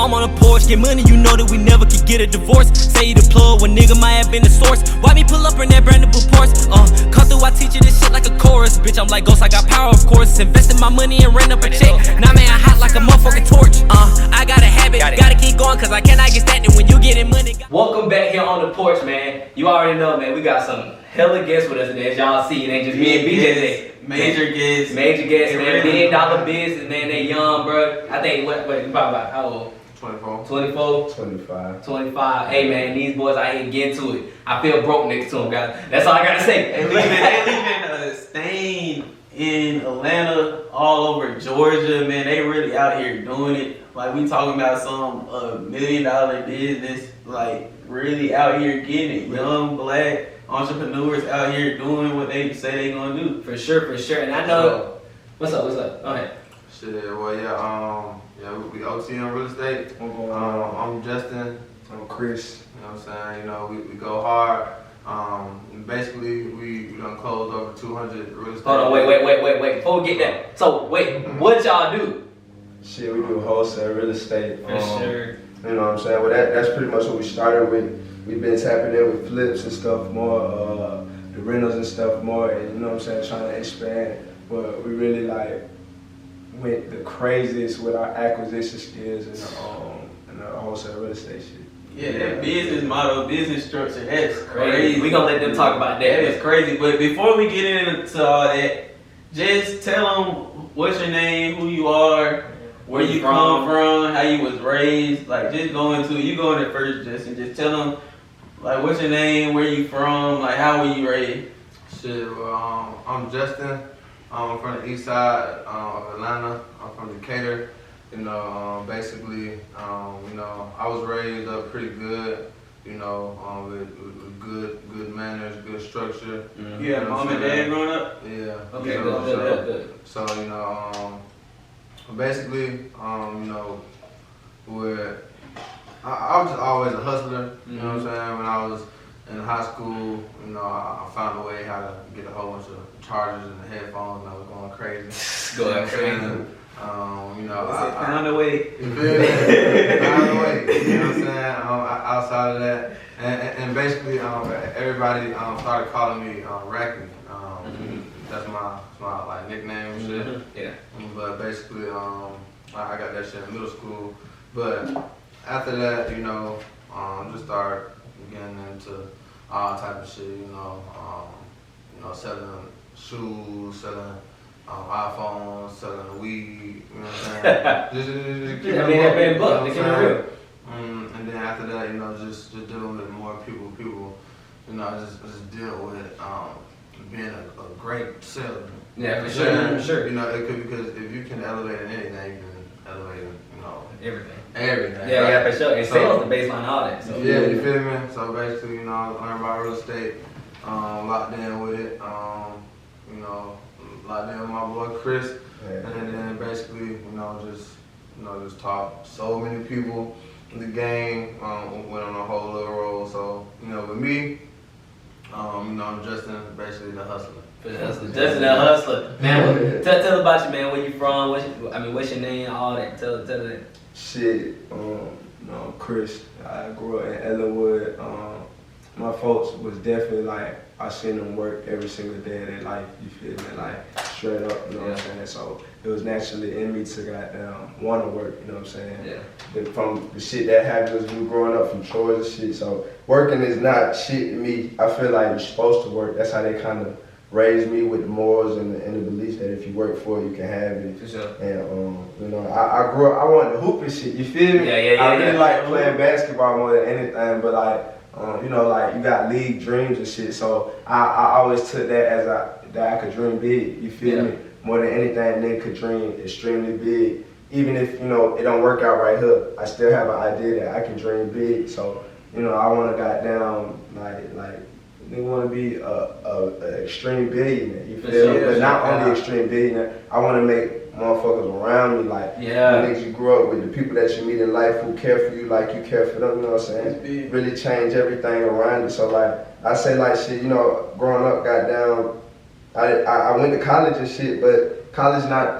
I'm on the porch, get money, you know that we never could get a divorce. Say you the plug when nigga might have been the source. Why me pull up in that brand new Porsche? Come through, I teach you this shit like a chorus. Bitch, I'm like Ghost, I got power, of course. Invested my money and ran up a check. Now man, I hot like a motherfucking torch. I got a habit, gotta keep going, cause I cannot get stagnant when you getting money. Welcome back here on the porch, man. You already know, man, we got some hella guests with us today. As y'all see, it ain't just me and BJ today. Major guests, man. Really $1 billion business, man. They young, bro. I think, what you probably about how old? 24. 25. Hey, man, these boys out here getting to it. I feel broke next to them, guys. That's all I gotta say. They leaving a stain in Atlanta, all over Georgia, man. They really out here doing it. Like, we talking about some $1 million business, like, really out here getting it. Young, black entrepreneurs out here doing what they say they gonna do. For sure. And I know. What's up? Go ahead. Shit, well, we OTM real estate. I'm Justin. I'm Kris. You know what I'm saying? You know, we go hard. Basically, we done closed over 200 real estate. Hold on, wait. Before we get that, so what y'all do? Shit, we do wholesale real estate. For sure. You know what I'm saying? Well, that's pretty much what we started with. We've been tapping in with flips and stuff more, the rentals and stuff more, and you know what I'm saying, trying to expand. But we really went the craziest with our acquisition skills and the wholesale real estate shit. Yeah, that business model, business structure, that's crazy. We gonna let them talk about that. That is crazy. But before we get into all that, just tell them what's your name, who you are, where you come from, how you was raised. Like, just go into it. You go in there first, Justin. Just tell them, like, what's your name, where you from, like, how were you raised? Shit, well, I'm Justin. I'm from the east side of Atlanta. I'm from Decatur. You know, basically, you know, I was raised up pretty good. You know, with good manners, good structure. Mm-hmm. You had mom and dad growing up? Yeah. Okay, you know, good. So you know, basically, you know, I was just always a hustler. You know what I'm saying? When I was in high school, you know, I found a way how to get a whole bunch of chargers and headphones, and I was going crazy. Going crazy. You know, I found a way. You feel me? Found a way. You know what I'm saying? Outside of that, and basically, everybody started calling me Racky. That's my like nickname and shit. Yeah. But basically, I got that shit in middle school. But after that, you know, just started getting into all type of shit. You know, selling shoes, selling iPhones, selling weed. You know what I'm saying? just I mean, that been booked. They keep it real. And then after that, you know, just dealing with more people. You know, just deal with being a great seller. Yeah, for sure. You know, because if you can elevate in anything, you can elevate in, you know, everything. Yeah, right? For sure. And sales the baseline, all that. So. Yeah, you feel me? So basically, you know, I learned about real estate, locked in with it. You know, locked in with my boy Kris, and then basically, you know, just taught so many people in the game. Went on a whole little roll. So you know, with me, you know, I'm Justin, basically the hustler. Justin the hustler. Man, tell about you, man. Where you from? What's your name? All that. Tell that. Shit, Kris. I grew up in Ellenwood. My folks was definitely like, I seen them work every single day of their life, you feel me, like straight up, you know what I'm saying? So it was naturally in me to goddamn want to work, you know what I'm saying? Yeah. From the shit that happened was we growing up from chores and shit, so working is not shit to me. I feel like you're supposed to work. That's how they kind of raised me with the morals and the belief that if you work for it, you can have it. For sure. And you know, I grew up, I wanted to hoop and shit, you feel me? I really like playing basketball more than anything, but like, you know, like you got league dreams and shit, so I always took that as that I could dream big, you feel me? More than anything, nigga could dream extremely big. Even if, you know, it don't work out right here, I still have an idea that I can dream big. So, you know, I want to goddamn, like, they want to be a extreme billionaire, you feel me? But not only extreme billionaire, I want to make motherfuckers around me, like the niggas you grew up with, the people that you meet in life who care for you like you care for them, you know what I'm saying? Really change everything around you. So like, I say like shit, you know, growing up, goddamn, I went to college and shit, but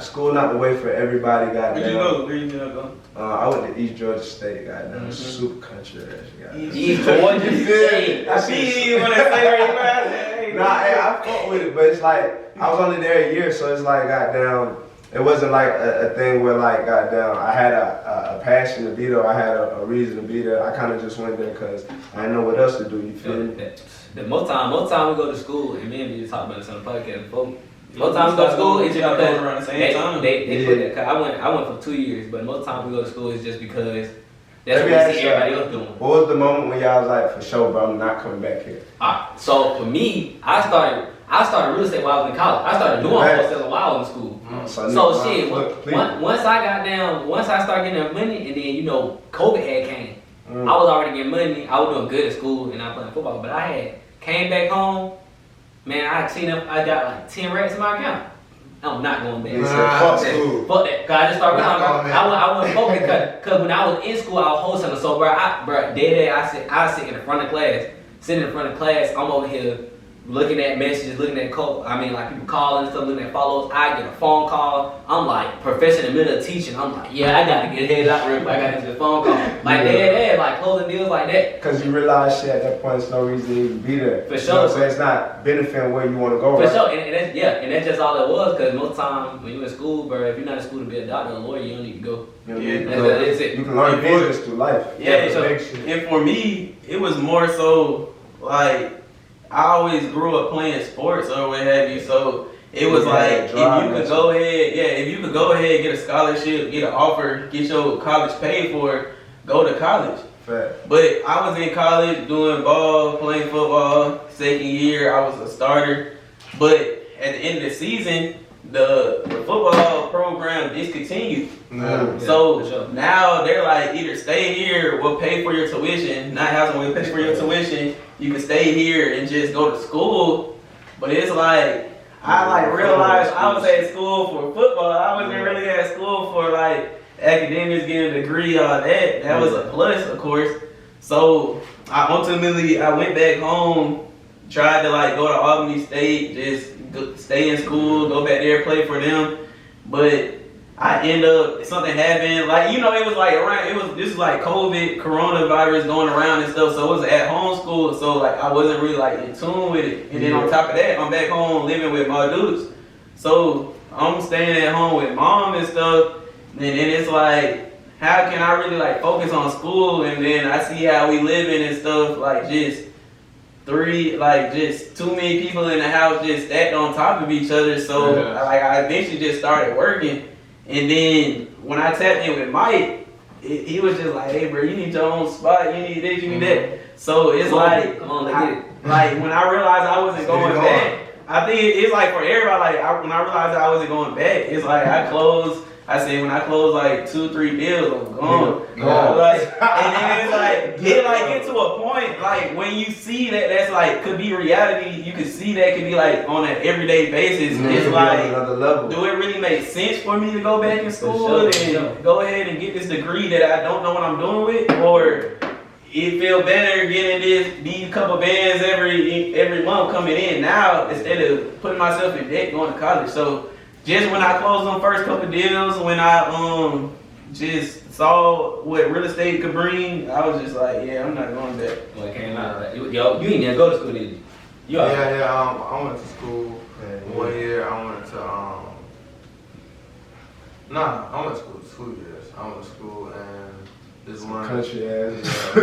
school not the way for everybody. Goddamn. Where'd you go? Where you go? I went to East Georgia State. Goddamn, super country ass. East Georgia State. I see you when I say where you at. Nah, I fuck with it, but it's like I was only there a year, so it's like goddamn. It wasn't like a thing where like goddamn I had a passion to be there. I had a reason to be there. I kind of just went there because I didn't know what else to do. You feel me? The most time we go to school, and me and you talked about this on the podcast before. Most times we go to school, it's just because around the same time. They put that. Cause I went for 2 years, but most times we go to school is just because that's what we see everybody else doing. What was the moment when y'all was like, for sure, bro, I'm not coming back here? So for me, I started real estate while I was in college. I started doing wholesale while I was in school. So shit, once I started getting that money, and then COVID had came. I was already getting money. I was doing good at school, and I playing football. But I had came back home. Man, I got like 10 racks in my account. I'm not going back. Fuck school. Fuck that. Cause I just started I wasn't focused cause when I was in school, I was wholesaling. So I sit in the front of class. Sitting in front of class, I'm over here looking at messages, looking at like people calling and stuff, looking at follows. I get a phone call. I'm like, professor in the middle of teaching. I'm like, yeah, I gotta get head out real quick. I gotta get a phone call. Like they like closing deals like that. Cause you realize shit at that point, there's no reason to even be there. For sure. So it's not benefiting where you want to go. For right? sure, and that's just all it was. Cause most time when you're in school, bro, if you're not in school to be a doctor or a lawyer, you don't need to go. That's it. You can learn business through life. Yeah, so, and for me, it was more so like I always grew up playing sports or what have you, so it was like if you could go ahead, get a scholarship, get an offer, get your college paid for, go to college. Fact. But I was in college doing ball, playing football. Second year, I was a starter. But at the end of the season, the football program discontinued. So now they're like, either stay here, we'll pay for your tuition. Not housing, we'll pay for your tuition. You can stay here and just go to school. But it's like, I realized I was at school for football. I wasn't really at school for like academics, getting a degree, all that. That was a plus, of course. So I went back home, tried to like go to Albany State, just stay in school, go back there, play for them. But I end up, something happened, like, it was like this was like COVID, coronavirus going around and stuff, so it was at home school, so like I wasn't really like in tune with it. And then on top of that, I'm back home living with my dudes. So I'm staying at home with mom and stuff, and then it's like, how can I really like focus on school? And then I see how we living and stuff, like just too many people in the house just stacked on top of each other. So I eventually just started working. And then when I tapped in with Mike, he was just like, hey bro, you need your own spot, you need this, you need that. So it's like, when I realized I wasn't going back, I think it's like for everybody, when I realized I wasn't going back, it's like when I close like 2-3 deals, I'm gone. And then it's like, get to a point, like when you see that's like, could be reality, you could see that could be like on an everyday basis. It's like, do it really make sense for me to go back in school and go ahead and get this degree that I don't know what I'm doing with? Or it feel better getting these couple bands every month coming in now instead of putting myself in debt going to college? So just when I closed on first couple deals, when I just saw what real estate could bring, I was just like, yeah, I'm not going back. Well, it came out of that. Yo, you didn't go to school, did you? I went to school 1 year. I went to I went to school 2 years. I went to school and this one country ass. I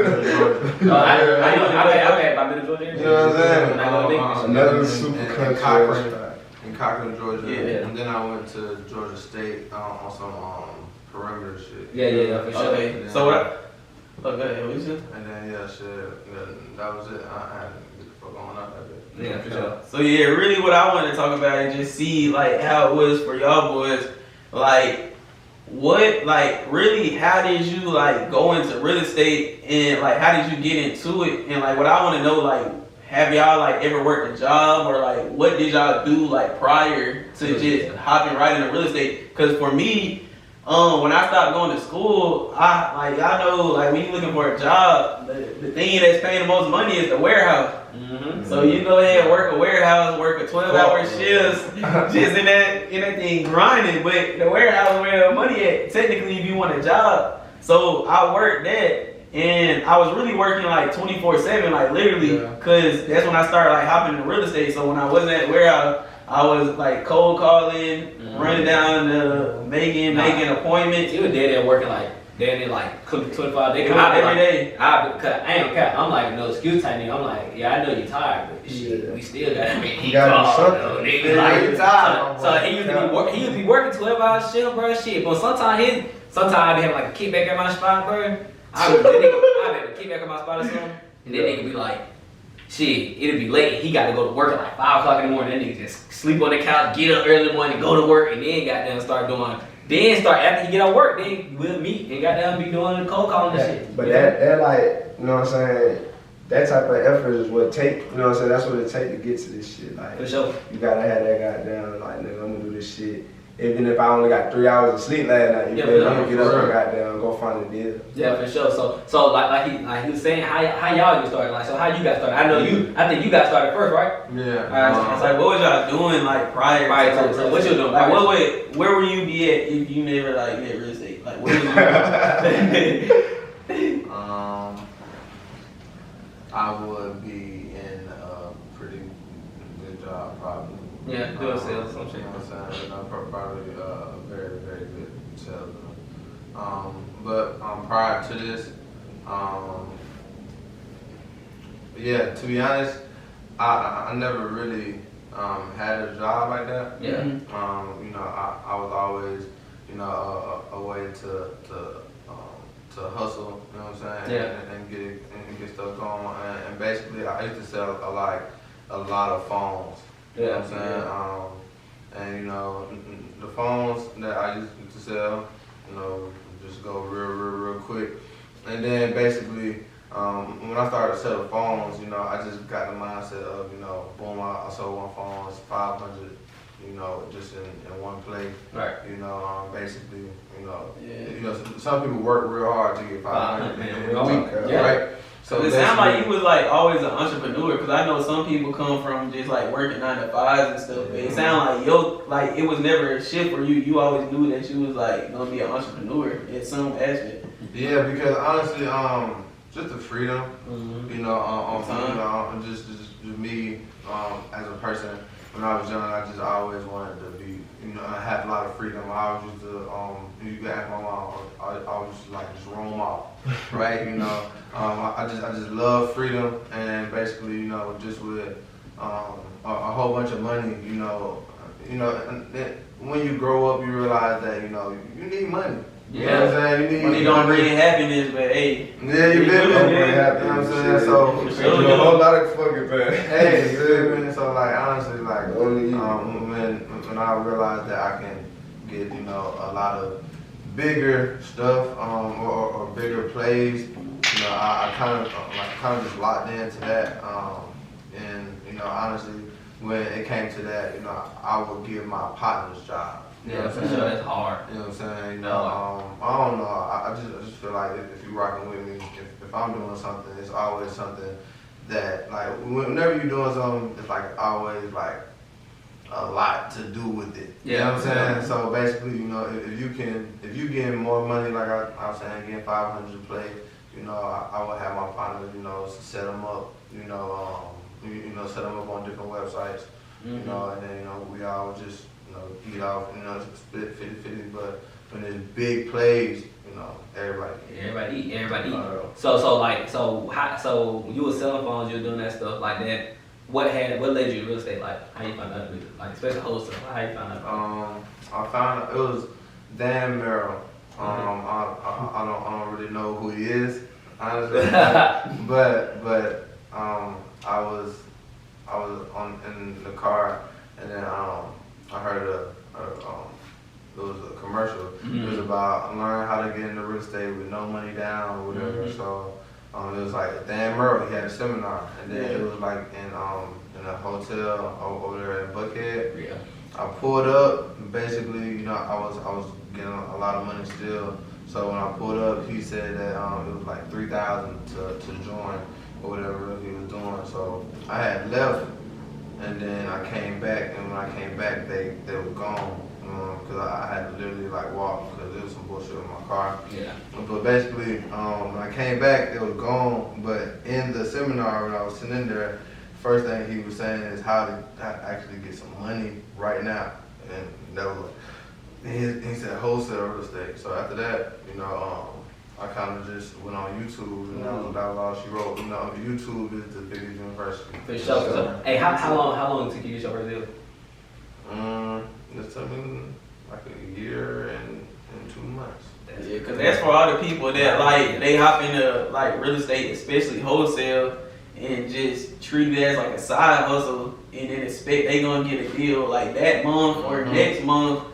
about Middle Georgia. You know what I'm saying? Another super country. In Cochran, Georgia, Yeah. And then I went to Georgia State on some perimeter shit. Yeah, for sure. Okay, so what? Okay, what you said? And then that was it. I had to get the fuck on out of it. Yeah, for sure. So yeah, really what I wanted to talk about is just see like how it was for y'all boys. Like what, like really, how did you like go into real estate and like how did you get into it? And like what I want to know, like, have y'all like ever worked a job or like what did y'all do like prior to just hopping right into real estate? Because for me, When I stopped going to school, I know like when you looking for a job, the thing that's paying the most money is the warehouse. Mm-hmm. So you go ahead and work a warehouse, work a 12-hour shifts, just in that thing grinding. But the warehouse where the money at, technically, if you want a job. So I worked that, and I was really working like 24/7, like literally, cause that's when I started like hopping into real estate. So when I wasn't at the warehouse, I was like cold calling, running down to making appointments. You were dead there working like 25 days. Every day. I ain't cap. I'm like, no excuse type nigga. I'm like, yeah, I know you're tired, but shit, we still gotta make it. You gotta do something. Nigga, like, you tired. So he used to be working 12-hour shift, bro. Shit, but sometimes I be having like a kickback at my spot, bro. I be having a kickback at my spot or something, and then nigga be like, shit, it'll be late. He got to go to work at like 5 o'clock in the morning. That nigga just sleep on the couch, get up early in the morning, go to work, and then goddamn start doing. Then start after he get out work, then we'll meet and goddamn be doing the cold calling and shit. But that like, you know what I'm saying? That type of effort is what take, you know what I'm saying? That's what it take to get to this shit. Like, for sure. You gotta have that goddamn, like, nigga, I'm gonna do this shit. Even if I only got 3 hours of sleep last night, you feel me? I'm gonna get up and goddamn go find a deal. Yeah, for sure. So like he was saying, how y'all get started? Like, so how you got started? I think you got started first, right? Yeah. Alright, it's like, what was y'all doing like prior to so what you doing? Like, where would you be at if you never like did real estate? Like, where was you? I would be in a pretty good job, probably. Yeah, doing sales, some shit. You know what I'm saying? Probably a very, very good salesman. But prior to this, yeah, to be honest, I never really had a job like that. Yeah. You know, I was always, you know, a way to hustle. You know what I'm saying? Yeah. And get stuff going. And basically, I used to sell a lot of phones. You know what I'm saying? And you know, the phones that I used to sell, you know, just go real quick. And then basically, when I started selling phones, you know, I just got the mindset of, you know, boom, I sold one phone, it's 500, you know, just in one play. Right. You know, basically, you know, some people work real hard to get 500 in a week, right? So it sounds like you was like always an entrepreneur, because I know some people come from just like working 9 to 5s and stuff. But it sounds like it was never a shift for you. You always knew that you was like gonna be an entrepreneur in some aspect. Yeah, because honestly, just the freedom, you know, just me as a person. When I was young, I just always wanted to be, you know, I had a lot of freedom. I always used to, you can ask my mom, I always like just roam off, right? You know, I just love freedom, and basically, you know, just with a whole bunch of money, you know, and when you grow up, you realize that, you know, you need money. You know what I'm saying? Money don't bring happiness, but hey. Yeah, you feel me? You know what I'm saying? So, a whole lot of fucking bad. Hey, you feel me? So, like, honestly, like, when I realized that I can get, you know, a lot of bigger stuff, or bigger plays, you know, I kind of just locked into that, and, you know, honestly, when it came to that, you know, I would give my partner's job. You know for sure, that's hard. You know what I'm saying? You know, I don't know. I just feel like if you're rocking with me, if I'm doing something, it's always something that, like, whenever you're doing something, it's like always like a lot to do with it. You know what I'm saying? So basically, you know, if you getting more money, like I was saying, getting 500 to play, you know, I would have my partner, you know, set them up, you know, set them up on different websites, you know, and then, you know, we all just, you know, eat off, you know, split 50-50, but when there's big plays, you know, everybody eat. So you were selling phones, you were doing that stuff like that. What led you to real estate? Like, how you found out, like, especially wholesale, how you found out? I found out it was Dan Merrill. I don't really know who he is, honestly, but I was in the car, and then I heard it was a commercial. It was about learning how to get into real estate with no money down or whatever. So it was like Dan Merrill, he had a seminar, and then it was like in a hotel over there in Buckhead. I pulled up. Basically, you know, I was getting a lot of money still. So when I pulled up, he said that it was like $3,000 to join or whatever he was doing. So I had left, and then I came back. And when I came back, they were gone because I had to literally like walk because there was some bullshit in my car. Yeah. But basically, when I came back, they were gone. But in the seminar when I was sitting in there, first thing he was saying is how to actually get some money right now, and that was like. He said wholesale real estate. So after that, you know, I kind of just went on YouTube, and that was all she wrote. You know, YouTube is the biggest university. For sure. So, hey, how long took you to get your first deal? It took me like a year and 2 months. Yeah, because that's for all the people that like they hop into like real estate, especially wholesale, and just treat it as like a side hustle, and then expect they gonna get a deal like that month or next month.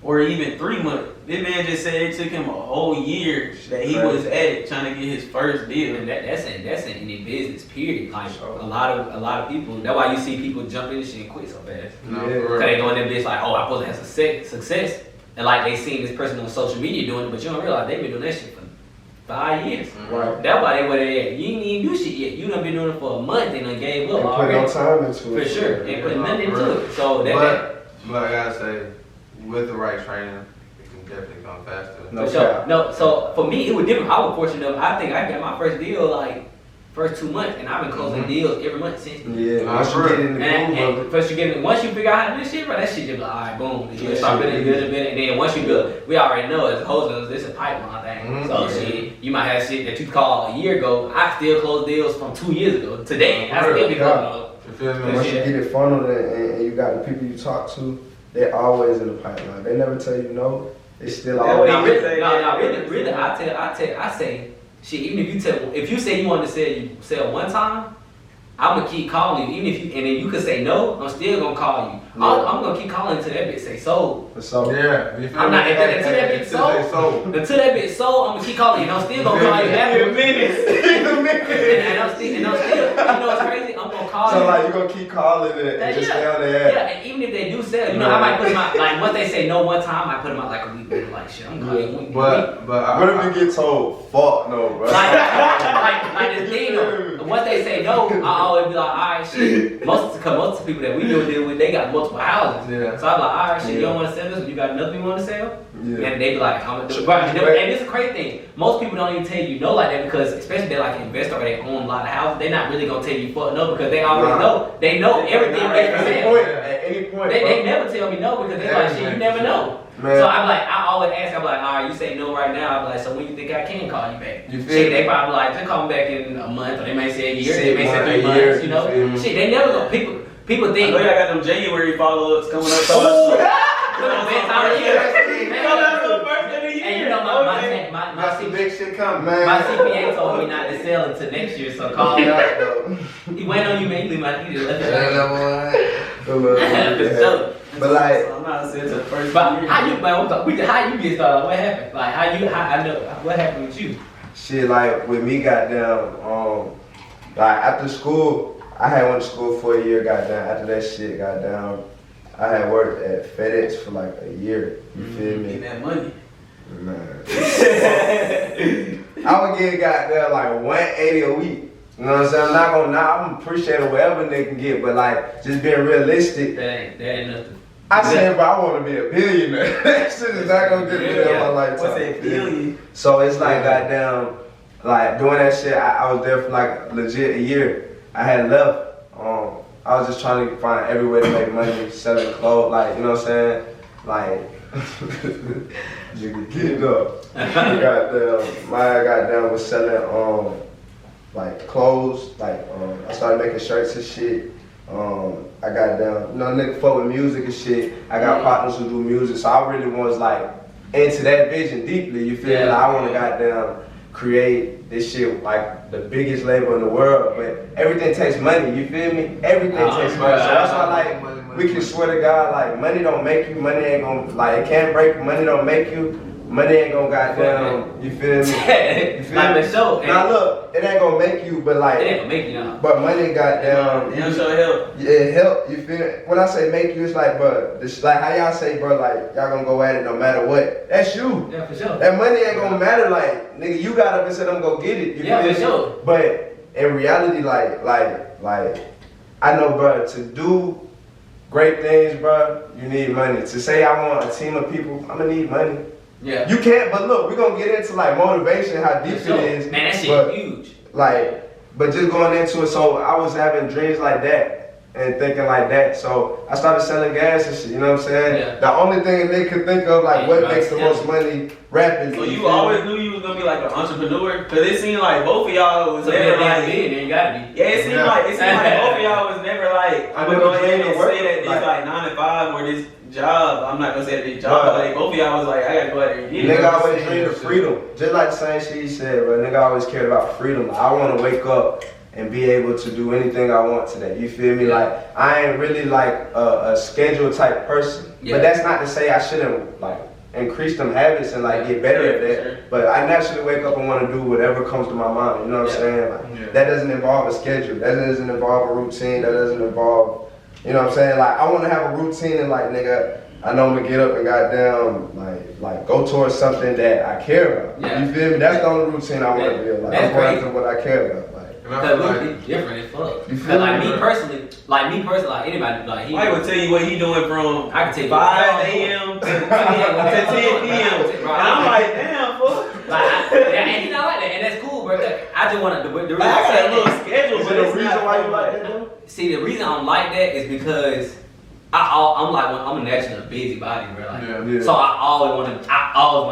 Or even 3 months. This man just said it took him a whole year that he was at it trying to get his first deal. And that's in any business, period. Like a lot of people. That's why you see people jump in this shit and quit so fast. Cause they go in that bitch like, oh, I'm supposed to have success, and like they seen this person on social media doing it, but you don't realize they've been doing that shit for 5 years. Right. That's why they were there. You ain't even do shit yet. You done been doing it for a month and done gave up And already. put no time into it. For sure. Ain't putting nothing into it. So But I gotta say, with the right training, it can definitely come faster. So for me, it was different. I was fortunate enough. I think I got my first deal like first 2 months, and I've been closing deals every month since. Yeah, once you get in the groove of it. First you get in, once you figure out how to do this shit, bro, that shit just like, alright, boom. You start building, and then once you build, we already know as wholesalers, this is a pipeline thing. So shit, you might have shit that you called a year ago. I still close deals from 2 years ago. Today, I still be closing them. Once you get it funneled and you got the people you talk to, they're always in the pipeline. They never tell you no. They still always. Really, I say, shit. Even if you say you want to sell one time, I'm gonna keep calling you. Even if and then you could say no, I'm still gonna call you. Yeah. I'm gonna keep calling until that bitch say sold. Yeah, I'm not until that bitch sold. Until that bitch sold, I'm gonna keep calling you. And I'm still gonna call you after minutes. And I'm still, you know what's crazy? I'm gonna call you. So like you gonna keep calling it and just stay on the air. Yeah, and even if they do sell, you know, I might put them out. Like once they say no one time, I put them out like a week later. Like shit, I'm calling you. But what if you get told, fuck no, bro? Like the thing though, once they say no, I always be like, alright, shit. Most of the people that we deal with, they got multiple houses. Yeah. So I'm like, alright, shit, you don't want to sell this? You got nothing you want to sell? Yeah. And they be like, I'm gonna do it. And it's a crazy thing. Most people don't even tell you no like that because, especially they're like an investor or they own a lot of houses, they're not really gonna tell you fuck no because they already know. They know everything At any point, they never tell me no because they like, shit, you never know. Man. So I'm like, I always ask, I'm like, alright, you say no right now. I'm like, so when you think I can call you back? You feel Shit, me? they probably like, just call me back in a month, or they may say a year, they may Shit, say 3 months, you know? Shit, they never go. People I think. know y'all got them January follow-ups coming up. And you know, my some big shit coming, man. my CPA told me not to sell until next year, so call me out though. He went on you, man. He just left it. But like, I'm not saying the first But year. how you get started? What happened? Like I know what happened with you? shit, like with me, goddamn, like after school, I had went to school for a year, goddamn. After that shit, goddamn, I had worked at FedEx for like a year. You feel me? Getting that money. Man. I would get goddamn like 180 a week. You know what I'm saying? I'm appreciating whatever they can get, but like just being realistic. That ain't nothing. I said, bro, I want to be a billionaire. That shit is not gonna get me in my lifetime. What's that billion? So it's like goddamn, like doing that shit. I was there for like legit a year. I had left. I was just trying to find every way to make money, selling clothes, like you know what I'm saying, like. You can get it up. My goddamn was selling like clothes, like I started making shirts and shit. I got down, you know, nigga fuck with music and shit. I got partners who do music, so I really was like into that vision deeply. You feel me? Like, I want to goddamn create this shit like the biggest label in the world, but everything takes money. You feel me? Everything takes money. So that's why like we can swear to God, like money don't make you. Money ain't gonna like it can't break. Money don't make you. money ain't gonna goddamn, you feel me? You feel like me? the show. Now look, it ain't gonna make you, but like, It ain't gonna make you know. but money goddamn, It don't show help. yeah, it help, you feel me? When I say make you, it's like, bro, this like how y'all say, bro, like, y'all gonna go at it no matter what. That's you. Yeah, for sure. That money ain't gonna matter, like, nigga, you got up and said I'm gonna get it. You Yeah, feel for me? sure. But in reality, like, I know, bro, to do great things, bro, you need money. To say I want a team of people, I'm gonna need money. Yeah. You can't, but look, we're gonna get into like motivation, how deep For sure. it is. Man, that shit but, huge. Like, but just going into it, so I was having dreams like that and thinking like that. So I started selling gas and shit, you know what I'm saying? Yeah. The only thing they could think of, like, Yeah, what right. makes the most money, rapping. So you always knew you was gonna be like an entrepreneur? Cause it seemed like both of y'all was So never yeah, like. then you gotta be. Yeah, it seemed like both of y'all was never like, I'm gonna go ahead and say that this like 9 to 5 or this job. I'm not gonna say this job, but like both of y'all was like, I gotta go ahead and get it. Nigga always dreamed of freedom. Just like the same shit he said, bro. Nigga always cared about freedom. I wanna wake up and be able to do anything I want today. You feel me? Like, I ain't really like a schedule type person. Yeah. But that's not to say I shouldn't like increase them habits and like get better at that. Sure. But I naturally wake up and want to do whatever comes to my mind. You know what I'm saying? Like, that doesn't involve a schedule. That doesn't involve a routine. That doesn't involve, you know what I'm saying? Like, I want to have a routine and like, nigga, I know I'm gonna get up and goddamn like go towards something that I care about. Yeah. You feel me? That's the only routine I want to be. Like, That's I'm going crazy. after what I care about. Like, And I feel Cause like, we different as fuck. You feel Cause like me? me personally, like anybody, like he. Mike would tell you what he doing from I can tell you 5 a.m. to 10 p.m. And I'm like, damn, fool. And he not like that, and that's cool, bro. I just want to. The reason I I got say a little that, schedule, is but there a it's reason not why you like that though? see, the reason I'm like that is because I'm like I'm a naturally busybody, bro. Like, Yeah. so I always want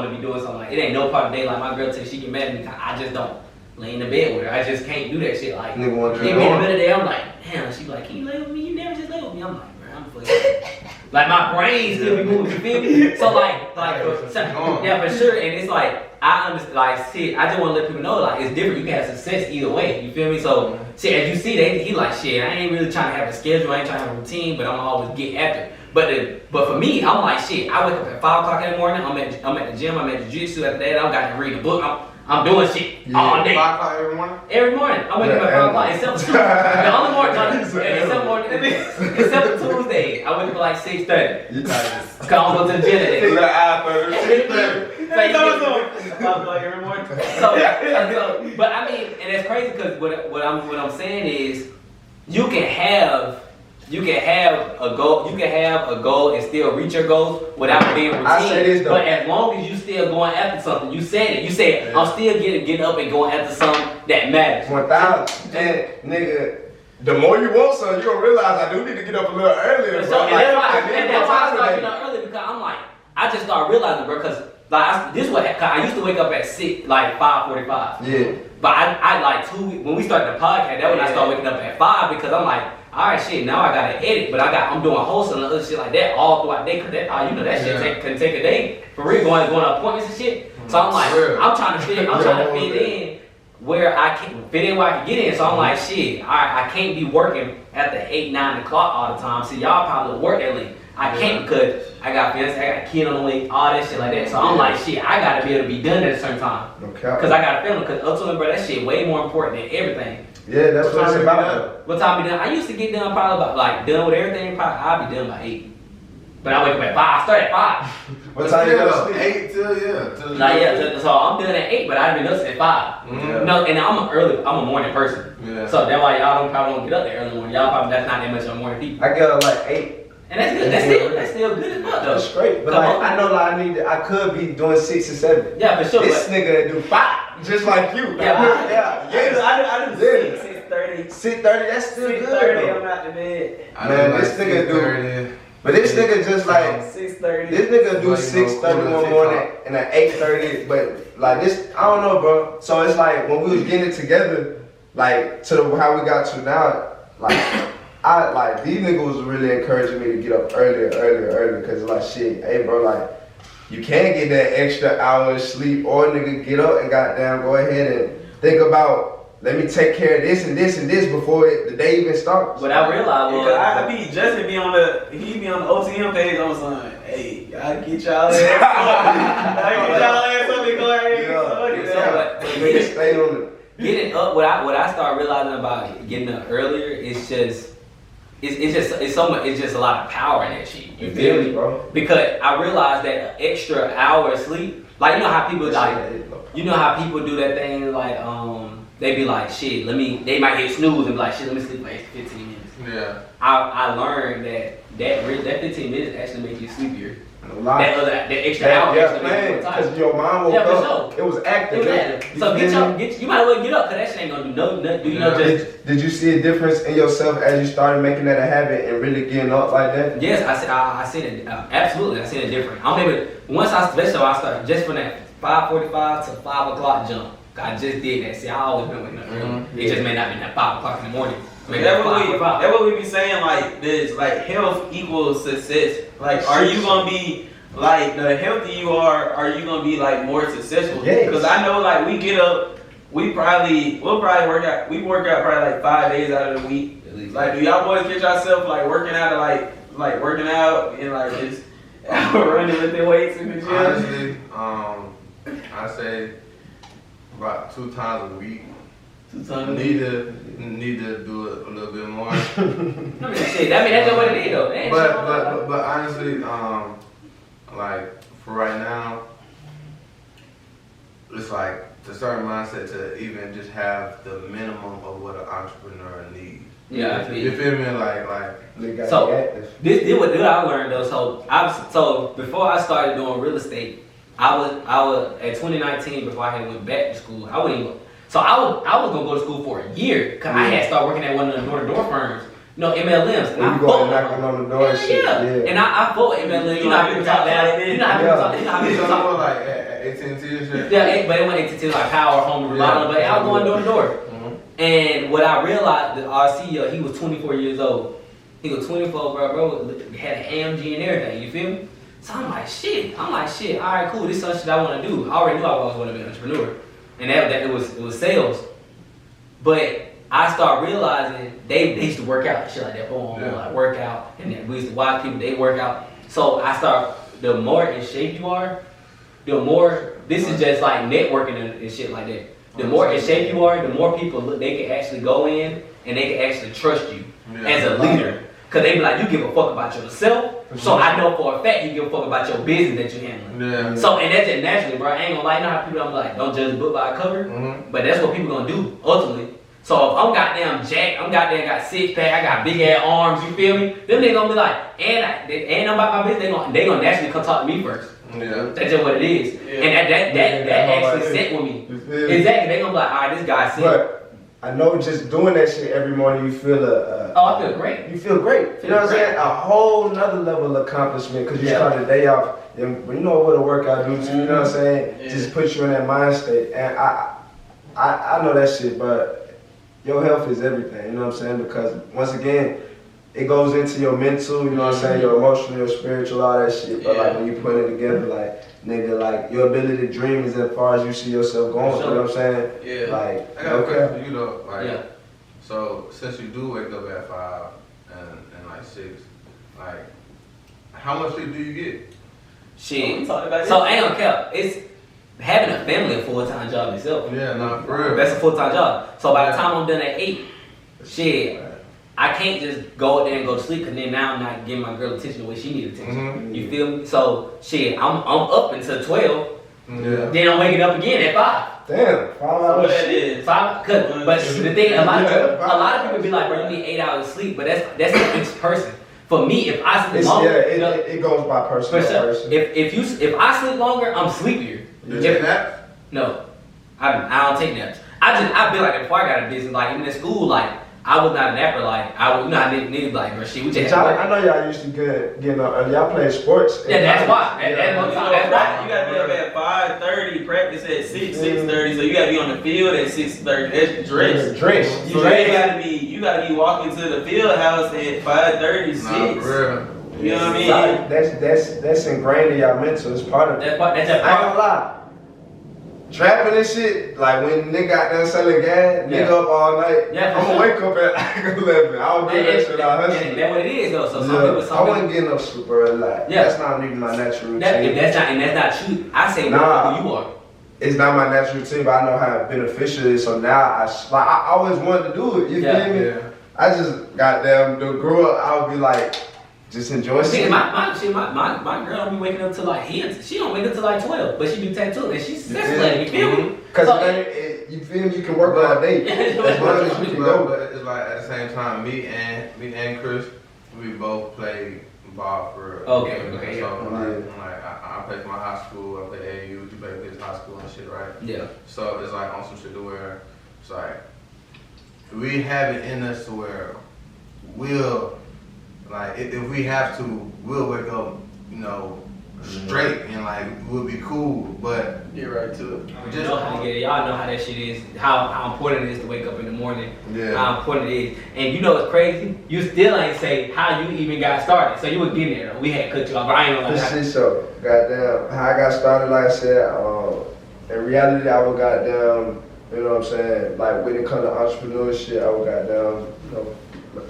to be doing something. Like, it ain't no part of the day like my girl till she get mad at me. I just don't lay in the bed with her. I just can't do that shit. Like, Nigga want in you the middle on. of the day, I'm like, damn. She like, can you lay with me? You never just lay with me. I'm like, bro, I'm fucking. Like my brain still be moving. You feel me? So yeah, for sure. And it's like I understand. Like, shit, I just want to let people know like it's different. You can have success either way. You feel me? So shit, as you see, he like shit. I ain't really trying to have a schedule. I ain't trying to have a routine, but I'm always get after it. But for me, I'm like shit. I wake up at 5 o'clock in the morning. I'm at the gym. I'm at jiu-jitsu. After that, I'm got to read a book. I'm doing shit all day. 5 o'clock every morning? Every morning. I wake up at 5 o'clock. Except for the only morning. Except for Tuesday. I wake up at like 6:30. Cause I'm going to the gym today. Take that iPhone. Every morning. So, but I mean, and it's crazy because what I'm saying is, you can have a goal. You can have a goal and still reach your goals without being routine. I say this though. But as long as you still going after something, you said it. You said I'm still getting up and going after something that matters. 1,000. And nigga, the more you want something, you gonna realize I do need to get up a little earlier. So, Bro. and that's why and I started then getting up early because I'm like, I just started realizing, bro, because like this what I used to wake up at 6, like 5:45. Yeah. But I like when we started the podcast, that when I started waking up at 5 because I'm like, all right, shit, now I gotta edit, but I'm doing hosting and other shit like that all throughout the day, cause that shit can take a day for real, going to appointments and shit. So I'm like, I'm trying to fit in where I can fit in where I can get in. So I'm like, shit, all right, I can't be working after 8, 9 o'clock all the time. See, y'all probably work that late. I can't because I got fiance, I got a kid on the way, all that shit like that. So I'm like, shit, I gotta be able to be done at a certain time. Okay. Cause I got a family, cause ultimately, bro, that shit way more important than everything. Yeah, that's what it's about. What time be done? I used to get done probably about done with everything. Probably I'll be done by 8. But I wake up at 5. I start at 5. What time you go to sleep? 8 till Like so I'm done at 8, but I've been up since 5. Mm-hmm. No, and I'm a morning person. Yeah. So that's why y'all probably don't get up there early in the morning. Y'all probably that's not that much of a morning people. I get up like 8. And that's good. That's still good as fuck though. That's great. But like, I know like I could be doing 6 or 7. Yeah, for sure. This nigga do 5, just like you. Yeah. I do 6:30. 6:30, that's still 6:30, good. I'm out the bed. Man, this nigga do. But this nigga just like 6:30. this nigga do 6:30 one morning and at 8:30. But like this, I don't know, bro. So it's like when we was getting it together, like to how we got to now, like these niggas was really encouraging me to get up earlier, cause like shit, hey bro, like you can get that extra hour of sleep or nigga get up and goddamn go ahead and think about let me take care of this and this and this before the day even starts. What I realized was, Justin be on the OTM page on something. Hey, gotta get y'all ass up and go ahead. Getting up, what I started realizing about getting up earlier, it's just a lot of power in that shit. You feel me, bro? Because I realized that extra hour of sleep, like you know how people do that thing like they be like shit, they might hit snooze and be like shit, let me sleep for extra 15 minutes. Yeah. I learned that 15 minutes actually makes you sleepier. That extra hour actually makes you more tired. Because your mom woke up, sure. It was active. So you might as well get up, because that shit ain't gonna do nothing. Did you see a difference in yourself as you started making that a habit and really getting up like that? Yes, I seen it. Absolutely, I seen it different. I'm able, once I started just from that 5:45 to 5 o'clock jump. I just did that. See, I always been waking up early. It just may not be that 5 o'clock in the morning. That's what we be saying, like this, like health equals success. Like, are you gonna be like the healthier you are you gonna be like more successful? Because I know, like, we get up, we'll probably work out. We work out probably like 5 days out of the week. Like, do y'all boys get yourself like working out, like working out and like just running with the weights in the gym? Honestly, I say about 2 times a week. 2 times a week. Need to do it a little bit more. That's what it is though. But honestly, like for right now, it's like a certain mindset to even just have the minimum of what an entrepreneur needs. Yeah, you feel me? Like this is what I learned though. So before I started doing real estate, I was at 2019, before I had went back to school. I was gonna go to school for a year, because I had started working at one of the door-to-door firms, MLMs. And you go knocking on the door and shit. Yeah. And I fought MLMs. You know how people talk loud. You know how people talk. Like AT&T and shit. Yeah, but it wasn't AT&T like Power, Home, Remodel, but I was going door to door. And what I realized, our CEO, he was 24 years old. He was 24, bro, had an AMG and everything. You feel me? So I'm like, shit. All right, cool. This is some shit I want to do. I already knew I always wanted to be an entrepreneur, and that it was sales. But I started realizing they used to work out and shit like that. Boom, like work out, and then we used to watch people. They work out. So I start. The more in shape you are, the more. This is just like networking and shit like that. The more in shape you are, the more people they can actually go in and they can actually trust you as a leader. Cause they be like, you give a fuck about yourself, so I know for a fact you give a fuck about your business that you handling. Yeah. So and that's just naturally, bro. I ain't gonna lie, you know how people I'm like, don't judge a book by a cover, but that's what people gonna do ultimately. So if I'm goddamn jacked, I'm goddamn got 6-pack, I got big ass arms, you feel me? Them niggas gonna be like, and I'm about my business. They gonna naturally come talk to me first. Yeah. That's just what it is, and that actually set with me. Exactly, they gonna be like, all right, this guy's sick. But I know just doing that shit every morning, you feel I feel great. You feel great. You know what I'm saying? A whole nother level of accomplishment, because you start the day off, and you know what a workout do to you. You know what I'm saying? Yeah. Just put you in that mind state, and I know that shit, but your health is everything. You know what I'm saying? Because once again, it goes into your mental, you know what I'm saying, your emotional, your spiritual, all that shit. But like when you put it together, like, nigga, like your ability to dream is as far as you see yourself going. You know what I'm saying? Yeah. Like, I got a question for you though. Like, so since you do wake up at 5 and like 6, like, how much sleep do you get? Shit. So I ain't gonna care. It's having a family, a full-time job itself. Yeah, not for real. That's a full-time job. So by the time I'm done at 8, shit, I can't just go out there and go to sleep, because then now I'm not giving my girl attention the way she needs attention. You feel me? So shit, I'm up until 12. Yeah. Then I'm waking up again at 5. Damn, 5 hours. That is 5. But the thing, a lot of people be like, bro, you need 8 hours of sleep, but that's for each person. For me, if I sleep longer, it goes by person. If I sleep longer, I'm sleepier. You take naps? No, I don't take naps. I feel like before I got a business, like even in school, like I was not a napper. Like I niggas like, bro, shit, we just. I know y'all used to getting up early. Y'all played sports. Yeah, that's why. That's why. You gotta be up at 5:30, practice at 6:30. So you gotta be on the field at 6:30. That's dress. You gotta be walking to the field house at 5:36. Nah, for real. You know what I mean? That's ingrained in y'all mental. It's part of it. That's I ain't gonna lie. trapping and shit, like when nigga got done selling gas, nigga up all night. Yeah, I'm gonna wake up at like 11. I don't do that shit out hustling. And that's what it is though. So I wasn't getting up super early. Like, that's not even my natural routine. That's not true. I say nah, who you are. It's not my natural routine, but I know how beneficial it is. So now I always wanted to do it. You feel me? Yeah. I just goddamn grew up. I would be like, just enjoy shit. My girl don't be waking up till like she don't wake up till like 12, but she do tattoo and she's sex you feel me? Cause you feel me? You can work all day. As long as you can go. But it's like at the same time, me and Kris, we both play ball for. Okay. So like I play for my high school. I play AAU. You play for this high school and shit, right? Yeah. So it's like on some shit to where it's like we have it in us to where we'll. Like if we have to, we'll wake up, you know, straight and like we'll be cool. But get right to it. Just know how to get it. Y'all know how that shit is. How important it is to wake up in the morning. Yeah. How important it is. And you know what's crazy? You still ain't say how you even got started. So you was getting there. We had cut you off. I ain't gonna lie. This shit so goddamn. How I got started, like I said, in reality, I was goddamn. You know what I'm saying? Like when it comes to entrepreneurship, I was goddamn. You know.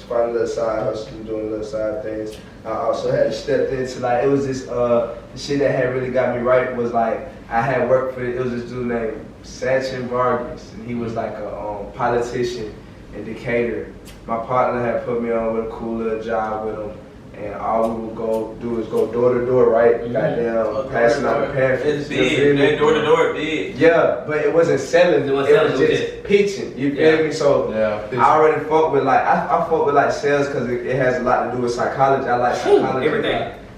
Find a little side hustle, doing little side things. I also had stepped into like it was this the shit that had really got me right was like I had worked for it was this dude named Sachin Vargas and he was like a politician in Decatur. My partner had put me on with a cool little job with him. And all we would go do is go door to door, right? Goddamn, passing out the pamphlets. It's big. That door to door big. Yeah, but it wasn't selling. It was just pitching. You feel me? So I already fuck with like I fuck with like sales because it has a lot to do with psychology. I like psychology.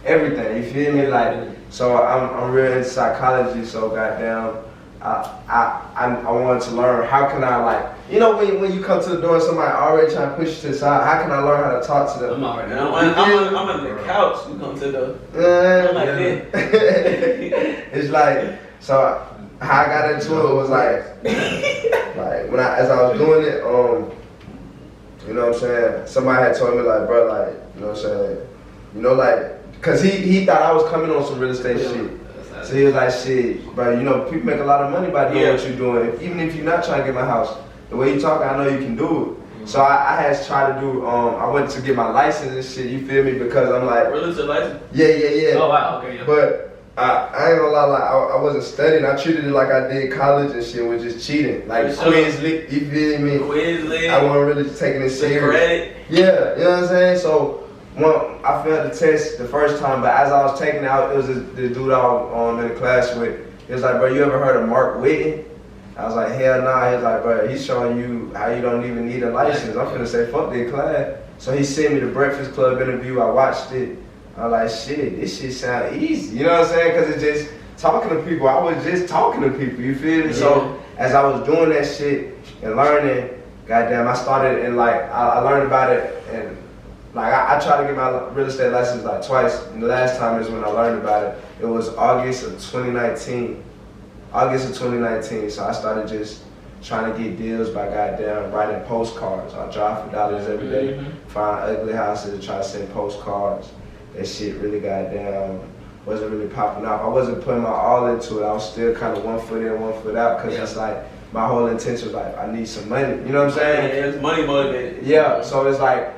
Everything. You feel me? Like so I'm real into psychology. So goddamn. I wanted to learn how can I like when you come to the door and somebody already trying to push you to the side, how can I learn how to talk to them? I'm on the couch. You come to the like that. It's like so how I got into it was like when as I was doing it, you know what I'm saying, somebody had told me like, bro, like, you know what I'm saying, like, cause he thought I was coming on some real estate shit. So he was like, shit, bro, people make a lot of money by doing what you're doing. Even if you're not trying to get my house, the way you talk, I know you can do it. So I had tried to do, I went to get my license and shit, you feel me? Because I'm like. Real estate license? Yeah. Oh, wow, okay, yeah. But I ain't gonna lie, like, I wasn't studying. I treated it like I did college and shit, with just cheating. Like, Quiz League, you feel me? Quiz League. I wasn't really taking it serious. Credit. Yeah, you know what I'm saying? So, I failed the test the first time, but as I was taking it out, it was the dude I was in the class with. He was like, bro, you ever heard of Mark Whitten? I was like, hell nah. He was like, bro, he's showing you how you don't even need a license. I'm finna say, fuck that class. So he sent me the Breakfast Club interview. I watched it. I was like, shit, this shit sound easy. You know what I'm saying? Because it's just talking to people. I was just talking to people, you feel me? Yeah. So as I was doing that shit and learning, goddamn, I started and like, I learned about it and like I tried to get my real estate license like twice, and the last time is when I learned about it. It was August of 2019. So I started just trying to get deals by goddamn writing postcards. I drive for dollars every day, find ugly houses and try to send postcards. That shit really goddamn wasn't really popping off. I wasn't putting my all into it. I was still kind of 1 foot in, 1 foot out because it's like my whole intention was like I need some money. You know what I'm saying? Yeah, it's money motivated. Yeah, so it's like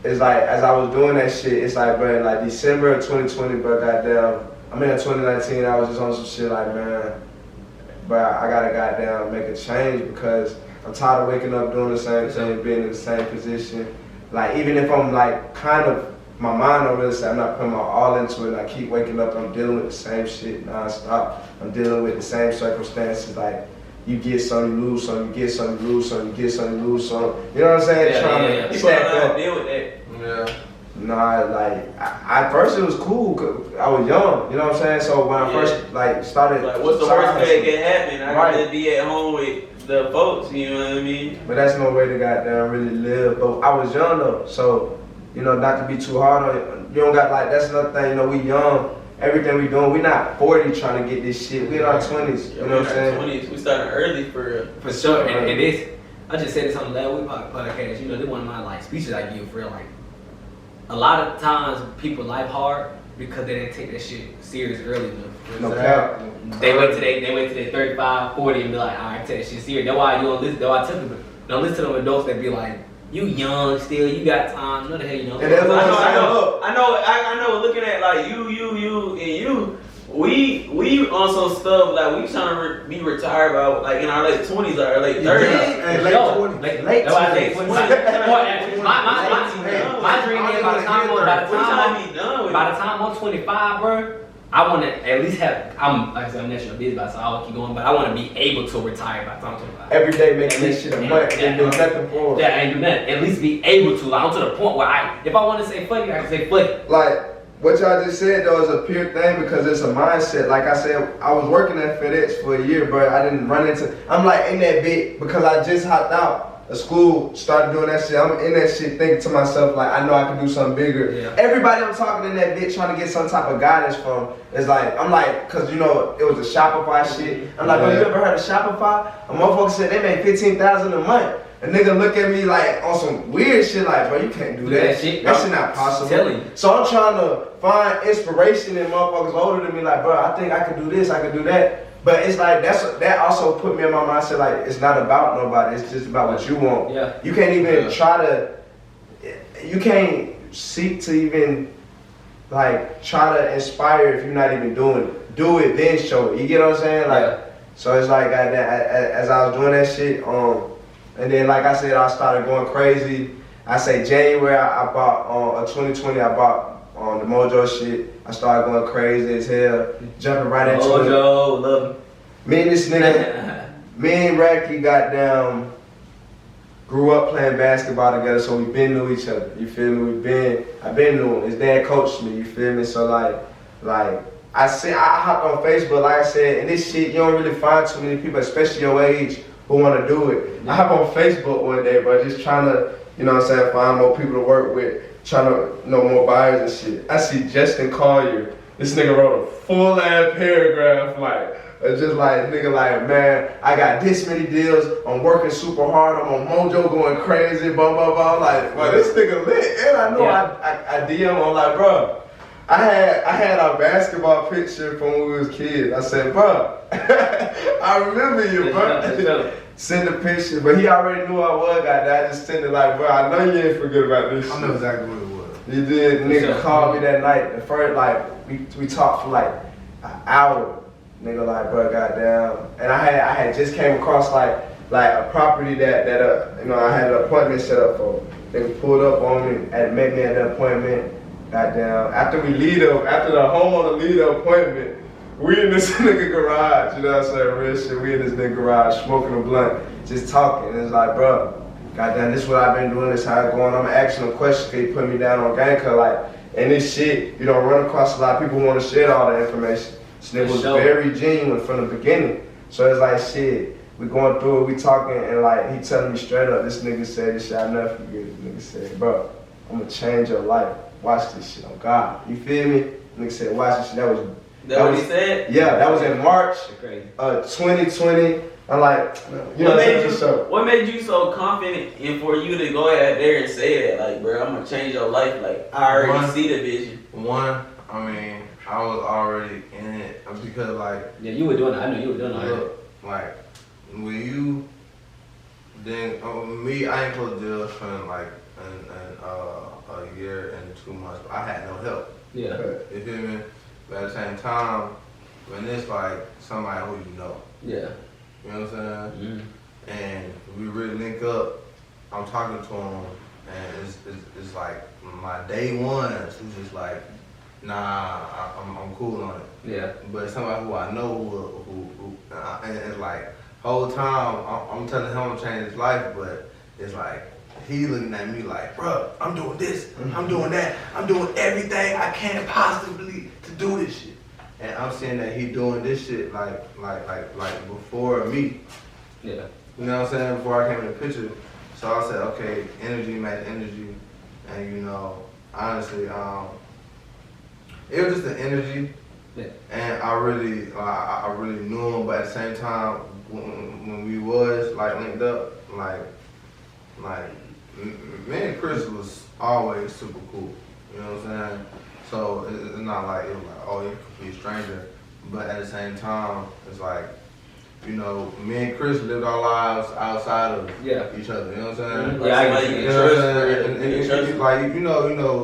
as I was doing that shit, it's like, bro, like December of 2020, bro, goddamn, I mean in 2019, I was just on some shit like, man, bro, I gotta goddamn make a change because I'm tired of waking up doing the same thing, being in the same position. Like, even if I'm like kind of, my mind don't really say I'm not putting my all into it and I keep waking up, I'm dealing with the same shit nonstop. I'm dealing with the same circumstances, like, you get some, you lose some, you get some, you lose some, you get some, you lose some. You know what I'm saying? Trying to stack up. Deal with that. Yeah. Nah, like, at first it was cool, cause I was young, you know what I'm saying? So when I first, like, started... Like, what's the worst that can happen? I could be at home with the folks, you know what I mean? But that's no way to goddamn really live. But I was young though, so, you know, not to be too hard on it. You don't got, like, that's another thing, you know, we young. Everything we doing, we not 40 trying to get this shit. We in our 20s, you know what I'm saying? 20s, we started early for real. For sure, and this, I just said this on the last week podcast, you know, this one of my, like, speeches I give for real, like, a lot of times people life hard because they didn't take that shit serious early enough. No cap. They wait till they 35, 40 and be like, all right, take that shit serious. That's why you don't listen. That's why I tell them, don't listen to them adults that be like, you young still, you got time. No the hell you know. And that's what I know. Looking at like you, and you, we on some stuff like we trying to be retired by like in our late 20s or late 30s. Late 20s. Late 20s. My dream is by the time I'm 25, bro. I want to at least have. Like I said, I'm national business, so I'll keep going. But I want to be able to retire by the time I'm 25. Every day making this shit a month and do nothing for it. Yeah, and do nothing. At least be able to. Like, I'm to the point where if I want to say fuck it, I can say fuck it. Like what y'all just said though is a pure thing because it's a mindset. Like I said, I was working at FedEx for a year, but I didn't run into. I'm like in that bit because I just hopped out. A school started doing that shit. I'm in that shit thinking to myself like I know I can do something bigger. Yeah. Everybody I'm talking in that bitch trying to get some type of guidance from is like I'm like cause you know it was a Shopify shit. I'm like, you ever heard of Shopify? A motherfucker said they made $15,000 a month. A nigga look at me like on some weird shit like bro you can't do that. That shit not possible. So I'm trying to find inspiration in motherfuckers older than me like bro I think I can do this, I can do that. But it's like that also put me in my mindset like it's not about nobody, it's just about what you want. Yeah. You can't even you can't seek to even like try to inspire if you're not even doing it. Do it, then show it. You get what I'm saying? Like so it's like as I was doing that shit, and then like I said, I started going crazy. I say January I bought 2020 I bought on the Mojo shit. I started going crazy as hell, jumping right into it. Mojo, love me and this nigga, me and Racky got down, grew up playing basketball together, so we been knew each other. You feel me? I've been knew him. His dad coached me. You feel me? So like I hopped on Facebook, like I said, and this shit you don't really find too many people, especially your age, who want to do it. I hop on Facebook one day, bro, just trying to, you know what I'm saying, find more people to work with. Trying to know more buyers and shit. I see Justin Collier. This nigga wrote a full ass paragraph just like nigga like man, I got this many deals. I'm working super hard. I'm on Mojo going crazy. Blah blah blah. I'm like, well, this nigga lit. And I know I DM. I'm like, bro, I had our basketball picture from when we was kids. I said, bro, I remember you, bro. Send a picture, but he already knew I was. I just sent it like, bro, I know you ain't forget about this shit. I know exactly what it was. You did. Nigga called me that night. The first, like, we talked for like an hour. Nigga like, bro, goddamn. And I had just came across like a property that you know, I had an appointment set up for. They pulled up on me and met me at the appointment. Goddamn. After the homeowner lead the appointment, we in this nigga garage, you know what I'm saying, real shit. We in this nigga garage smoking a blunt, just talking. And it's like, bro, goddamn, this is what I've been doing, this how it's going. I'm asking him questions, he put me down on gang, cause like, and this shit, you don't run across a lot of people who want to share all the information. This nigga was very genuine from the beginning. So it's like, shit, we going through it, we talking, and like, he telling me straight up, this nigga said this shit, I never forget. Nigga said, bro, I'm gonna change your life. Watch this shit on God. You feel me? Nigga said, watch this shit. That what he said? Yeah, that was in March 2020. I'm like, you know what made you so confident and for you to go out there and say that, like, bro, I'm gonna change your life? Like, I already see the vision. One, I mean, I was already in it because, like, yeah, you were doing it. I knew you were doing it. Like, when you then me, I ain't closed deals for like a year and 2 months. But I had no help. Yeah. You feel me? But at the same time, when it's like somebody who you know. Yeah. You know what I'm saying? Mm-hmm. And we really link up. I'm talking to him, and it's like my day ones who's just like, nah, I'm cool on it. Yeah. But somebody who I know who and it's like whole time I'm telling him I'm changing his life, but it's like he looking at me like, bro, I'm doing this, I'm doing that, I'm doing everything I can possibly to do this shit. And I'm seeing that he doing this shit like before me. Yeah. You know what I'm saying? Before I came in the picture. So I said, okay, energy match energy. And you know, honestly, it was just the energy. Yeah. And I really knew him, but at the same time, when we was like linked up, like me and Kris was always super cool. You know what I'm saying? So it's not like it was like, oh, you could be a stranger. but at the same time, it's like, you know, me and Kris lived our lives outside of each other. You know what I'm saying? Yeah, I you know what I'm saying? And like you know,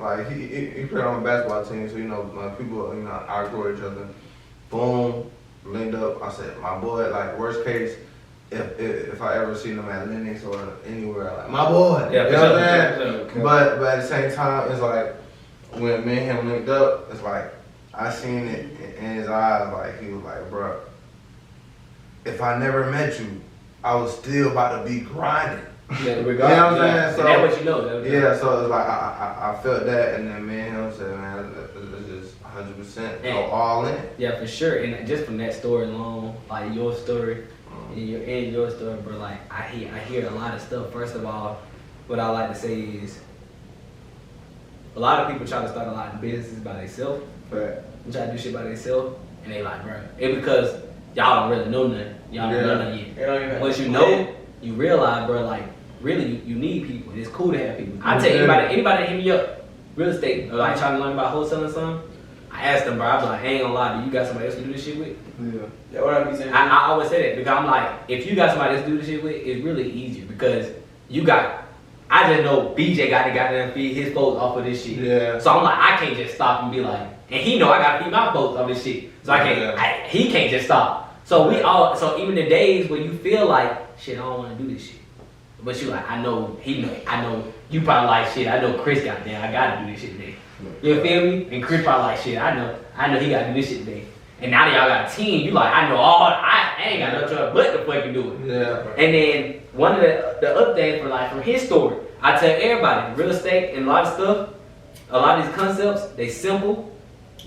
like he played on a basketball team, so you know, like people, you know, outgrow each other. Boom, linked up. I said, my boy. Like worst case, if I ever see him at Lennox or anywhere, like my boy. Yeah, you know what I'm saying? Okay. But at the same time, it's like when me and him linked up, it's like I seen it in his eyes. Like he was like, bro, if I never met you, I was still about to be grinding. Yeah, you know what I'm saying? So that's what you know. Yeah, so it's like I felt that, and then me and him said, man, it's just 100% go all in. Yeah, for sure. And just from that story alone, like your story and your story, bro, like I hear a lot of stuff. First of all, what I like to say is a lot of people try to start a lot of businesses by themselves. Right. They try to do shit by themselves, and they like, bro, it's because y'all don't really know nothing. Y'all don't know nothing yet. Once you know, you realize, bro, like really you need people. It's cool to have people. I tell anybody that hit me up, real estate, or like trying to learn about wholesaling or something, I asked them, bro, I was like, I ain't gonna lie, do you got somebody else to do this shit with? Yeah, what I be saying. I always say that because I'm like, if you got somebody else to do this shit with, it's really easier because I just know BJ got to goddamn feed his folks off of this shit. Yeah. So I'm like, I can't just stop and be like, and he know I gotta feed my folks off this shit. So I can't, he can't just stop. So so even the days where you feel like, shit, I don't wanna do this shit. But you like, I know you probably like, shit, I know Kris got there, I gotta do this shit today. You feel me? And Kris probably like, shit, I know he gotta do this shit today. And now that y'all got a team, you like, I ain't got no choice but to fucking do it. Yeah. And then one of the other things from his story, I tell everybody, real estate and a lot of stuff, a lot of these concepts, they simple,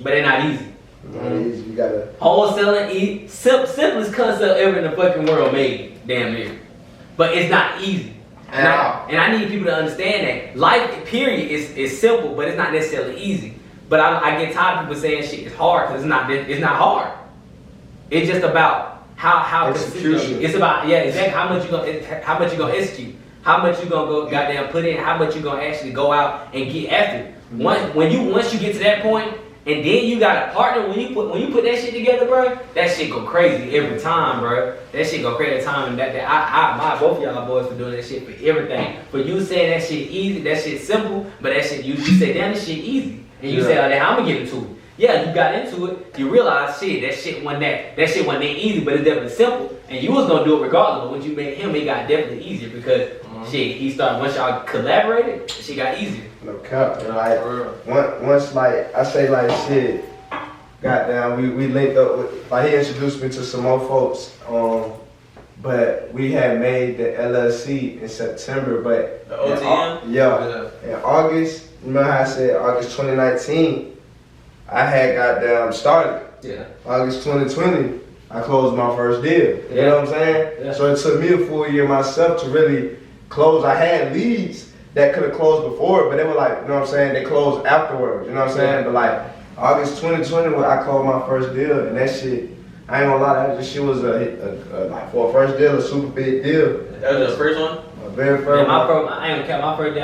but they're not easy. You gotta Wholesaling, simplest concept ever in the fucking world made, damn near. But it's not easy. And I need people to understand that life, period, is simple, but it's not necessarily easy. But I get tired of people saying shit is hard because it's not hard. It's just about how execution. It's about exactly how much you gonna execute, how much you gonna go goddamn put in, how much you gonna actually go out and get after it. Once you get to that point, and then you got a partner. When you put that shit together, bro, that shit go crazy every time, bro. That shit go crazy every time. And I admire both of y'all boys for doing that shit for everything. For you saying that shit easy, that shit simple, but that shit you say damn, this shit easy, and you say, oh, then how I'm gonna get into it. Yeah, you got into it. You realize shit, that shit wasn't that easy, but it's definitely simple. And you was gonna do it regardless. But when you made him, it got definitely easier because shit, he started once y'all collaborated, shit got easier. no cap. Like once like I say like shit, goddamn, we linked up with like he introduced me to some more folks. But we had made the LLC in September, but The OTM? In August, remember how I said August 2019, I had goddamn started. Yeah. August 2020, I closed my first deal. You know what I'm saying? Yeah. So it took me a full year myself to really close. I had leads that could have closed before, but they were like, you know what I'm saying, they closed afterwards, you know what I'm saying? But like August 2020 when I closed my first deal, and that shit, I ain't gonna lie, that shit was like for a first deal, a super big deal. That was the first one? My very first one. I ain't gonna count my first day.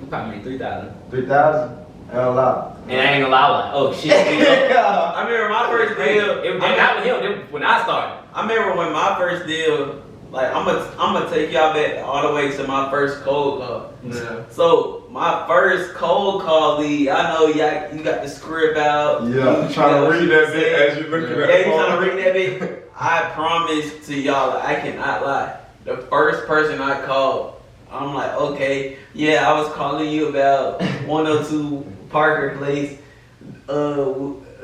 We probably made 3,000. 3,000? I don't lie. And I ain't gonna lie, like, oh shit. I remember my first deal. Not with him. When I started. I remember when my first deal. Like I'm gonna take y'all back all the way to my first cold call. Yeah. So my first cold call lead, I know you got the script out. Yeah, you trying to read that bit as you looking at Yeah, you trying to read that bit. I promise to y'all, I cannot lie. The first person I called, I'm like, okay, yeah, I was calling you about 102 Parker Place.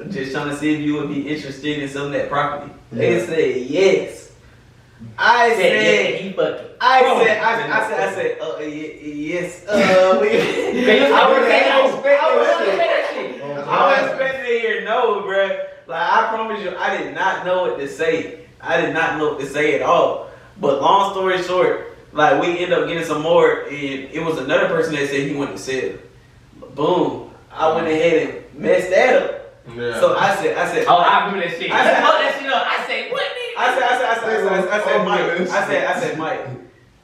Just trying to see if you would be interested in some of that property. They said yes. I said, yes. I was expecting to hear no, bruh. Like, I promise you, I did not know what to say. I did not know what to say at all. But long story short, like, we ended up getting some more, and it was another person that said he wanted to sell. Boom. I went ahead and messed that up. Yeah. So I said, oh, I remember that shit. I said, that shit up. I said, what? I said, Mike,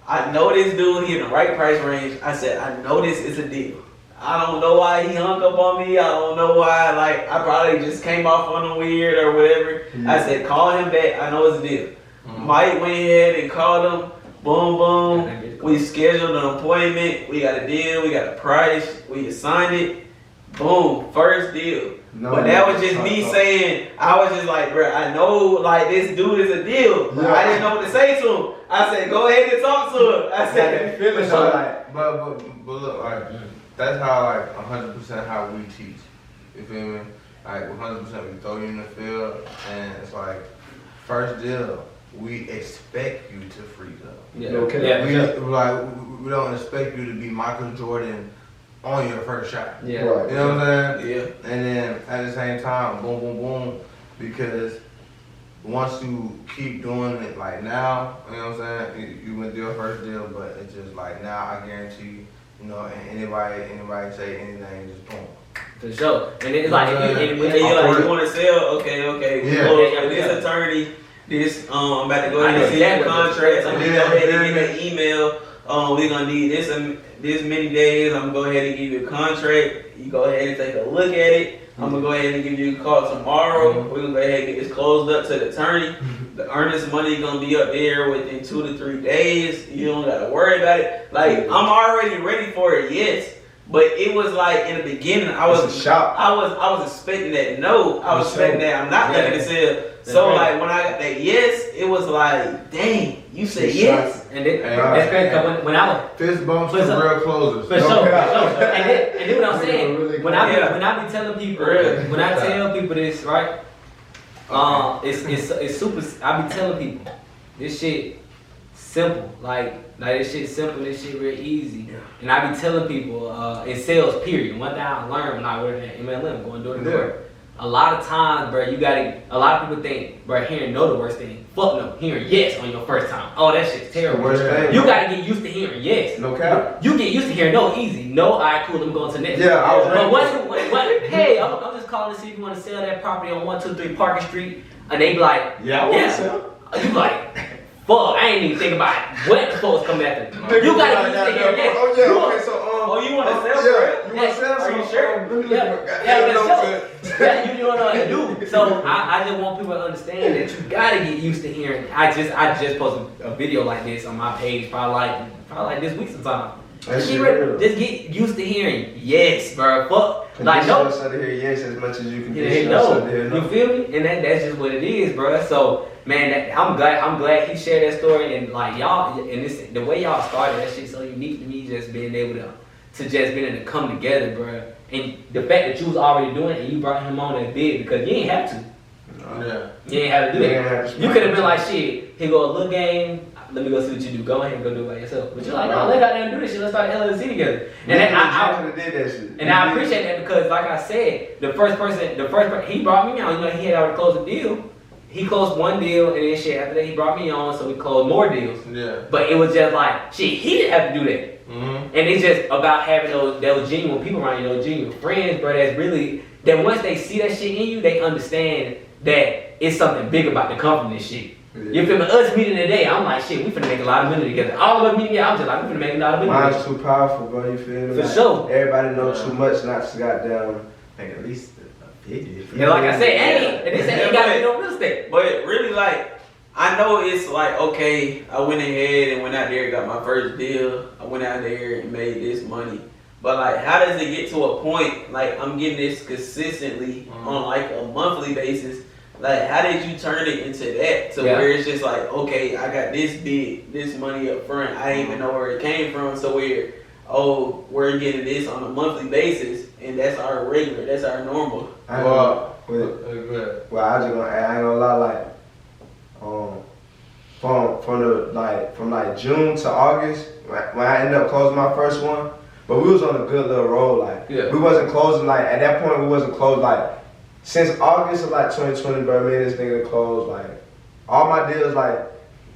I know this dude, he in the right price range. I said, I know this is a deal. I don't know why he hung up on me. I don't know why. Like, I probably just came off on him weird or whatever. I said, call him back. I know it's a deal. Mike went ahead and called him. Boom, boom. We scheduled an appointment. We got a deal. We got a price. We signed it. Boom. First deal. But that was just me saying, I was just like, bro, I know, like, this dude is a deal. But I didn't know what to say to him. I said, go ahead and talk to him. I said, but look, like, that's how, like, 100% how we teach. You feel me? Like, 100% we throw you in the field, and it's like, first deal, we expect you to freeze up. Yeah. Okay. We don't expect you to be Michael Jordan on your first shot. Yeah. Right. You know what I'm saying? Yeah. And then at the same time, boom, boom, boom, because once you keep doing it like now, you know what I'm saying? You went through your first deal, but it's just like now I guarantee you know, anybody say anything, just boom. For sure. And it's like, you want to sell? Okay. Yeah. This attorney, I'm about to go ahead and send you contracts. I'm going to go ahead and give you an email. We're going to need this many days. I'm going to go ahead and give you a contract. You go ahead and take a look at it. I'm going to go ahead and give you a call tomorrow. We're going to go ahead and get this closed up to the attorney. The earnest money is going to be up there within 2 to 3 days. You don't got to worry about it. Like, I'm already ready for it, yes. But it was like, in the beginning, I was expecting that no. I was expecting that I'm not going to sell. So, like, when I got that yes, it was like, dang, you said yes. And then, that's crazy, because when I was... Fist bumps to real closers. For sure. And then what I'm saying, when I be telling people, when I tell people this, right, it's super, I be telling people, this shit simple, like this shit simple, this shit real easy. And I be telling people, in sales, period, one thing I learned when I worked at MLM, going door to door. A lot of times, bro, a lot of people think, bro, hearing no the worst thing. Fuck no, hearing yes on your first time. Oh, that shit's terrible. You gotta get used to hearing yes. No cap. You get used to hearing no easy. No, alright, cool, let me go on to the next. Yeah, I was But hey, I'm just calling to see if you want to sell that property on 123 Parker Street. And they be like, I want to sell. You like, fuck, I ain't even think about what the fuck's coming after. You gotta get used to hearing yes. Oh, yeah, okay, so, you want to sell, bro? You want to sell? Are you sure? Yeah, you don't know what to do. So I just want people to understand that you gotta get used to hearing. I just posted a video like this on my page, probably like this week sometime. Just get used to hearing yes, bro. Fuck, like no. To hear yes as much as you can. No. You feel me? And that's just what it is, bro. So man, I'm glad he shared that story, and like y'all, and the way y'all started that shit so unique to me, just being able to just being able to come together, bro. And the fact that you was already doing it and you brought him on that big because you ain't have to. Yeah. You ain't have to do that. You could have been like, shit, here go a little game. Let me go see what you do. Go ahead and go do it by yourself. But you're like, no, let's go down and do this shit. Let's start LLC together. And then I did that shit. And I appreciate that because, like I said, the first person he brought me on. You know, he had already closed a deal. He closed one deal, and then shit after that he brought me on, so we closed more deals. Yeah. But it was just like, shit, he didn't have to do that. And it's just about having those genuine people around you, those genuine friends, bro. That's really that once they see that shit in you, they understand that it's something big about to come from this shit. Yeah. You feel me? Us meeting today, I'm like, shit, we finna make a lot of money together. All of us meeting, I'm just like, we finna make a lot of money. Mine's too powerful, bro. You feel me? For sure. Everybody knows too much, not to goddamn make at least a figure. And like I said, this ain't gotta be no real estate. But really, like, I know it's like, okay, I went ahead and went out there and got my first deal. I went out there and made this money. But like, how does it get to a point, like I'm getting this consistently on like a monthly basis? Like, how did you turn it into that to where it's just like, okay, I got this money up front. I didn't even know where it came from. So we're getting this on a monthly basis, and that's our regular, that's our normal. I just gonna add, I ain't gonna lie, like, from June to August, when I ended up closing my first one, but we was on a good little roll, like, we wasn't closing, like, at that point we wasn't closed, like, since August of like 2020, bro, me and this nigga closed, like, all my deals, like,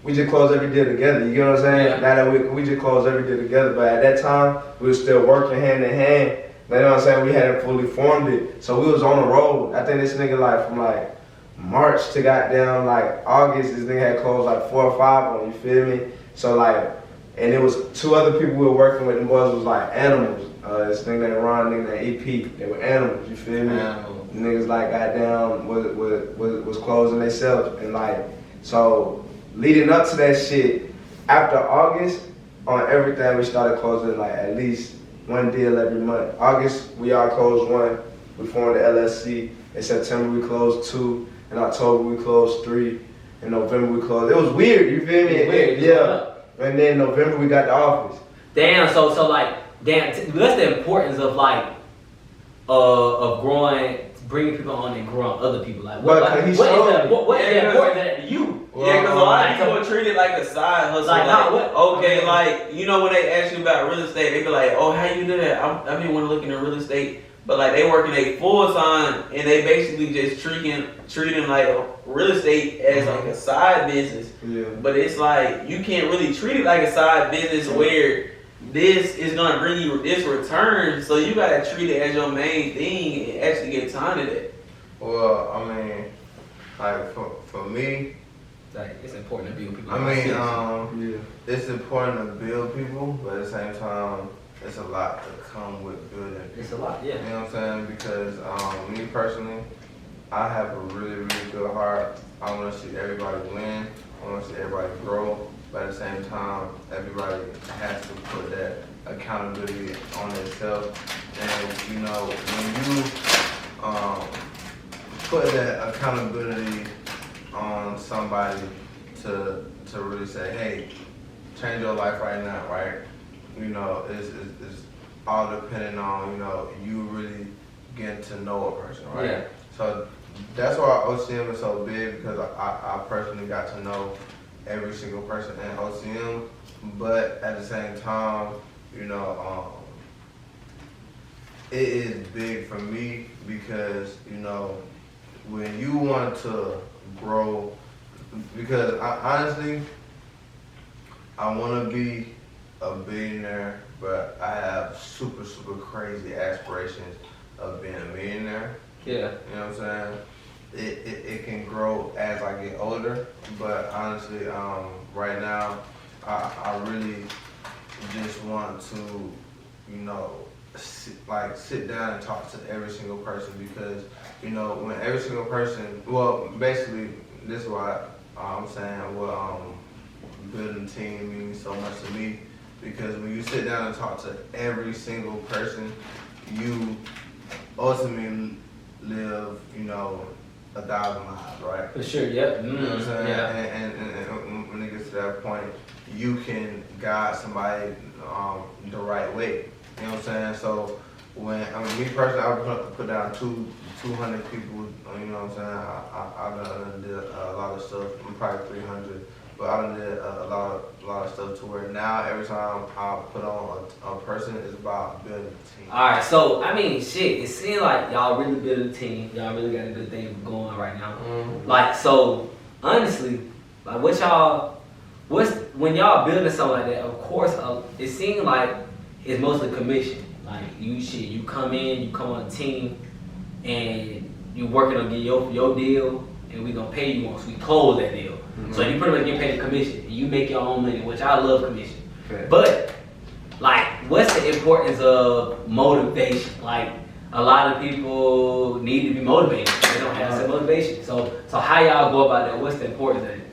we just closed every deal together, you get what I'm saying? Yeah. Now that we just closed every deal together, but at that time, we was still working hand in hand, you know what I'm saying? We hadn't fully formed it, so we was on the road. I think this nigga, like, from like March to goddamn like August, this nigga had closed like 4 or 5 on, you feel me? So like, and it was 2 other people we were working with, and boys was like animals. This thing named Ron, nigga named EP. They were animals, you feel me? Niggas like goddamn was closing themselves and like, so leading up to that shit, after August, on everything we started closing like at least one deal every month. August, we all closed one. We formed the LLC. In September, we closed 2. In October, we closed 3. In November, we closed. It was weird, you feel me? Weird, yeah. And then November, we got the office. Damn, so like, what's the importance of like, of growing, bringing people on and growing other people? Like, what is the importance of that to you? Yeah, because a lot of people treat it like a side hustle. Like, like, you know, when they ask you about real estate, they be like, oh, how you do that? I mean, want to look into real estate. But like, they working a full time and they basically just treating like real estate as like a side business. Yeah. But it's like, you can't really treat it like a side business where this is gonna bring you this return. So you gotta treat it as your main thing and actually get time to that. Well, I mean, like for me, Like, it's important to build people. It's important to build people, but at the same time, it's a lot to come with building people. It's a lot, yeah. You know what I'm saying? Because me personally, I have a really, really good heart. I want to see everybody win. I want to see everybody grow. But at the same time, everybody has to put that accountability on themselves. And, you know, when you put that accountability on somebody to really say, hey, change your life right now, right? You know, it's all depending on, you know, you really getting to know a person, right? Yeah. So that's why OTM is so big, because I personally got to know every single person in OTM, but at the same time, you know, it is big for me because, you know, when you want to grow, because honestly, I want to be a billionaire, but I have super, super crazy aspirations of being a millionaire. Yeah. You know what I'm saying? It can grow as I get older, but honestly, right now, I really just want to, you know, sit down and talk to every single person, because, you know, when every single person, well, basically, this is why I'm saying building a team means so much to me, because when you sit down and talk to every single person, you ultimately live, you know, 1,000 lives, right? For sure, yep. You know what I'm saying? Yeah. And when it gets to that point, you can guide somebody the right way. You know what I'm saying? So when, me personally, I put down 200 people, you know what I'm saying? I done did a lot of stuff, probably 300, but I done did a lot of stuff to where now every time I put on a person, it's about building a team. Alright, so, I mean, shit, it seems like y'all really built a team. Y'all really got a good thing going right now. Mm-hmm. Like, so, honestly, like, when y'all building something like that, of course, it seems like it's mostly commission. Like, you come in, you come on a team, and you working on getting your deal, and we gonna pay you once we close that deal. Mm-hmm. So you pretty much get paid a commission, and you make your own money, which I love commission. Okay. But, like, what's the importance of motivation? Like, a lot of people need to be motivated. They don't have some motivation. So how y'all go about that? What's the importance of it?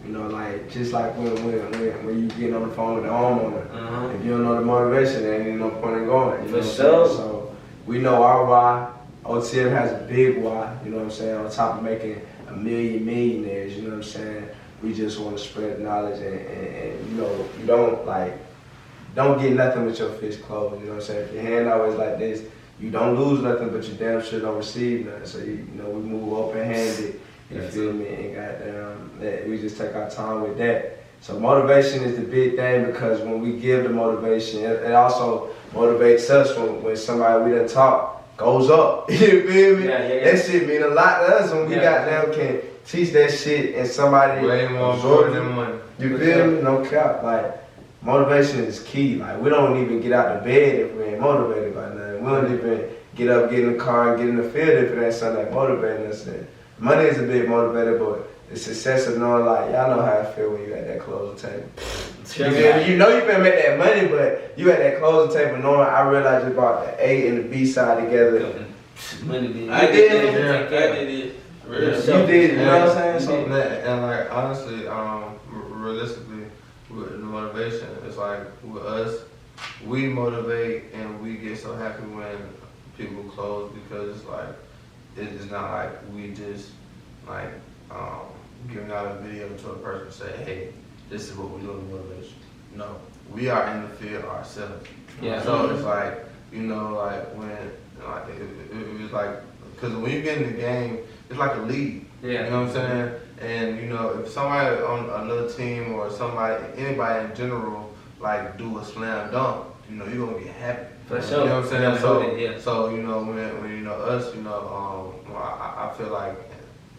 You know, like, just like when you get on the phone with the homeowner, if you don't know the motivation, there ain't no point in going. You know what I'm saying? So we know our why. OTM has a big why, you know what I'm saying? On top of making a million millionaires, you know what I'm saying? We just want to spread knowledge and you know, you don't get nothing with your fist closed, you know what I'm saying? If your hand always like this, you don't lose nothing, but you damn sure don't receive nothing. So, you know, we move open-handed, you feel me? And goddamn, we just take our time with that. So motivation is the big thing, because when we give the motivation, it also motivates us when somebody we done taught goes up. You feel me? That shit mean a lot to us when we goddamn can teach that shit and somebody way more important than money. You feel me? No cap. Like, motivation is key. Like, we don't even get out of bed if we ain't motivated by nothing. We don't even get up, get in the car, and get in the field if it ain't something that motivating us. And money is a big motivator, but the success of knowing, like, y'all know how I feel when you at that closing table. Yeah. You know you finna make that money, but you at that closing table knowing I realized you brought the A and the B side together. Money I did it. You did, you know what I'm saying? So, and like honestly, realistically, with the motivation, it's like with us, we motivate and we get so happy when people close because it's like it's not like we just like giving out a video to a person and say, hey, this is what we're doing to motivation. No, we are in the field ourselves. Yeah. So it's like, you know, like when like it was like, because when you get in the game, it's like a league. Yeah. You know what I'm saying? And you know, if somebody on another team or anybody in general, like do a slam dunk, you know, you're gonna get happy. For sure. You know what I'm saying? Yeah. So you know, when you know us, you know, I feel like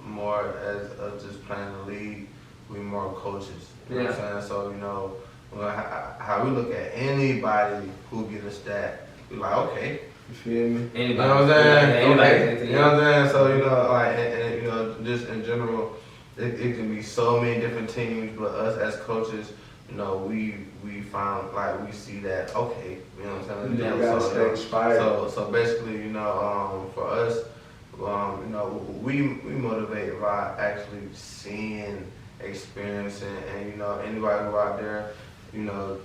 more as just playing the league, we more coaches. You know what I'm saying? So you know, how we look at anybody who get a stat, we like, okay. you feel me? Anybody. You know what I'm saying? Anybody. You know what I'm saying? So, you know, like, and you know, just in general, it can be so many different teams, but us as coaches, you know, we found, like, we see that, okay, you know what I'm saying? You gotta stay inspired. So basically, you know, for us, you know, we motivate by actually seeing, experiencing, and, you know, anybody who out there, you know,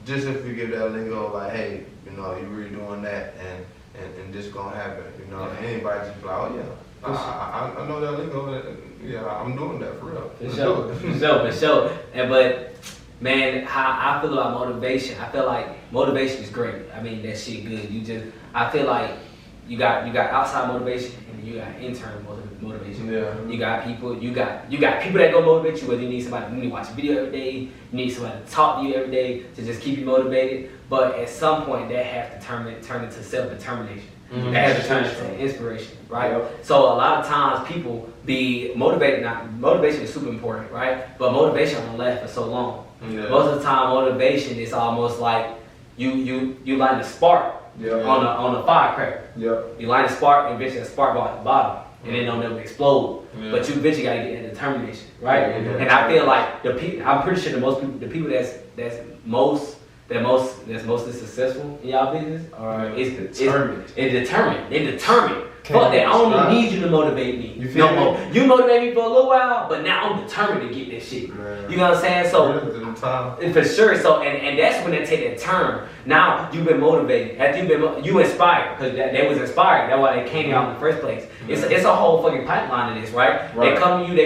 just if we give that lingo, like, hey, you know, you really doing that, and this gonna happen, you know, and anybody just be like, oh yeah, I know that lingo, yeah, I'm doing that for real. For sure. And but man, how I feel about motivation, I feel like motivation is great. I mean, that shit good. I feel like you got outside motivation and you got internal motivation. Yeah. You got people that go motivate you, whether you need somebody, you need to watch a video every day, you need somebody to talk to you every day to just keep you motivated. But at some point that has to turn into self-determination. Mm-hmm. That has to turn into inspiration, right? Yep. So a lot of times people be motivated, motivation is super important, right? But motivation won't last for so long. Yeah. Most of the time motivation is almost like you light a spark on a firecracker. Yep. You light a spark and eventually the spark go at the bottom and it don't never explode. Yeah. But you eventually gotta get that determination, right? Yeah. And I feel like I'm pretty sure the people that's mostly successful in y'all business is determined. They're determined. Fuck that, I don't need you to motivate me. You feel me? You motivate me for a little while, but now I'm determined to get this shit. Man. You know what I'm saying? So for sure. So and that's when they take that turn. Now you've been motivated. After you inspired because they was inspired. That's why they came out in the first place. It's a whole fucking pipeline of this, right? They come to you.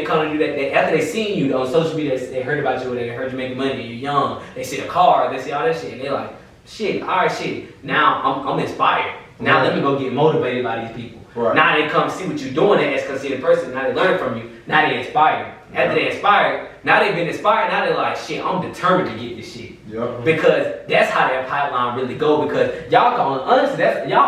After they seen you on social media, they heard about you. They heard you making money. You're young. They see the car. They see all that shit. And they're like, shit. All right, shit. Now I'm inspired. Now let me go get motivated by these people. Right. Now they come see what you're doing and ask us see the person. Now they learn from you. Now they inspired. After they inspired, now they've been inspired. Now they're like, shit, I'm determined to get this shit. Yep. Because that's how that pipeline really go. Because y'all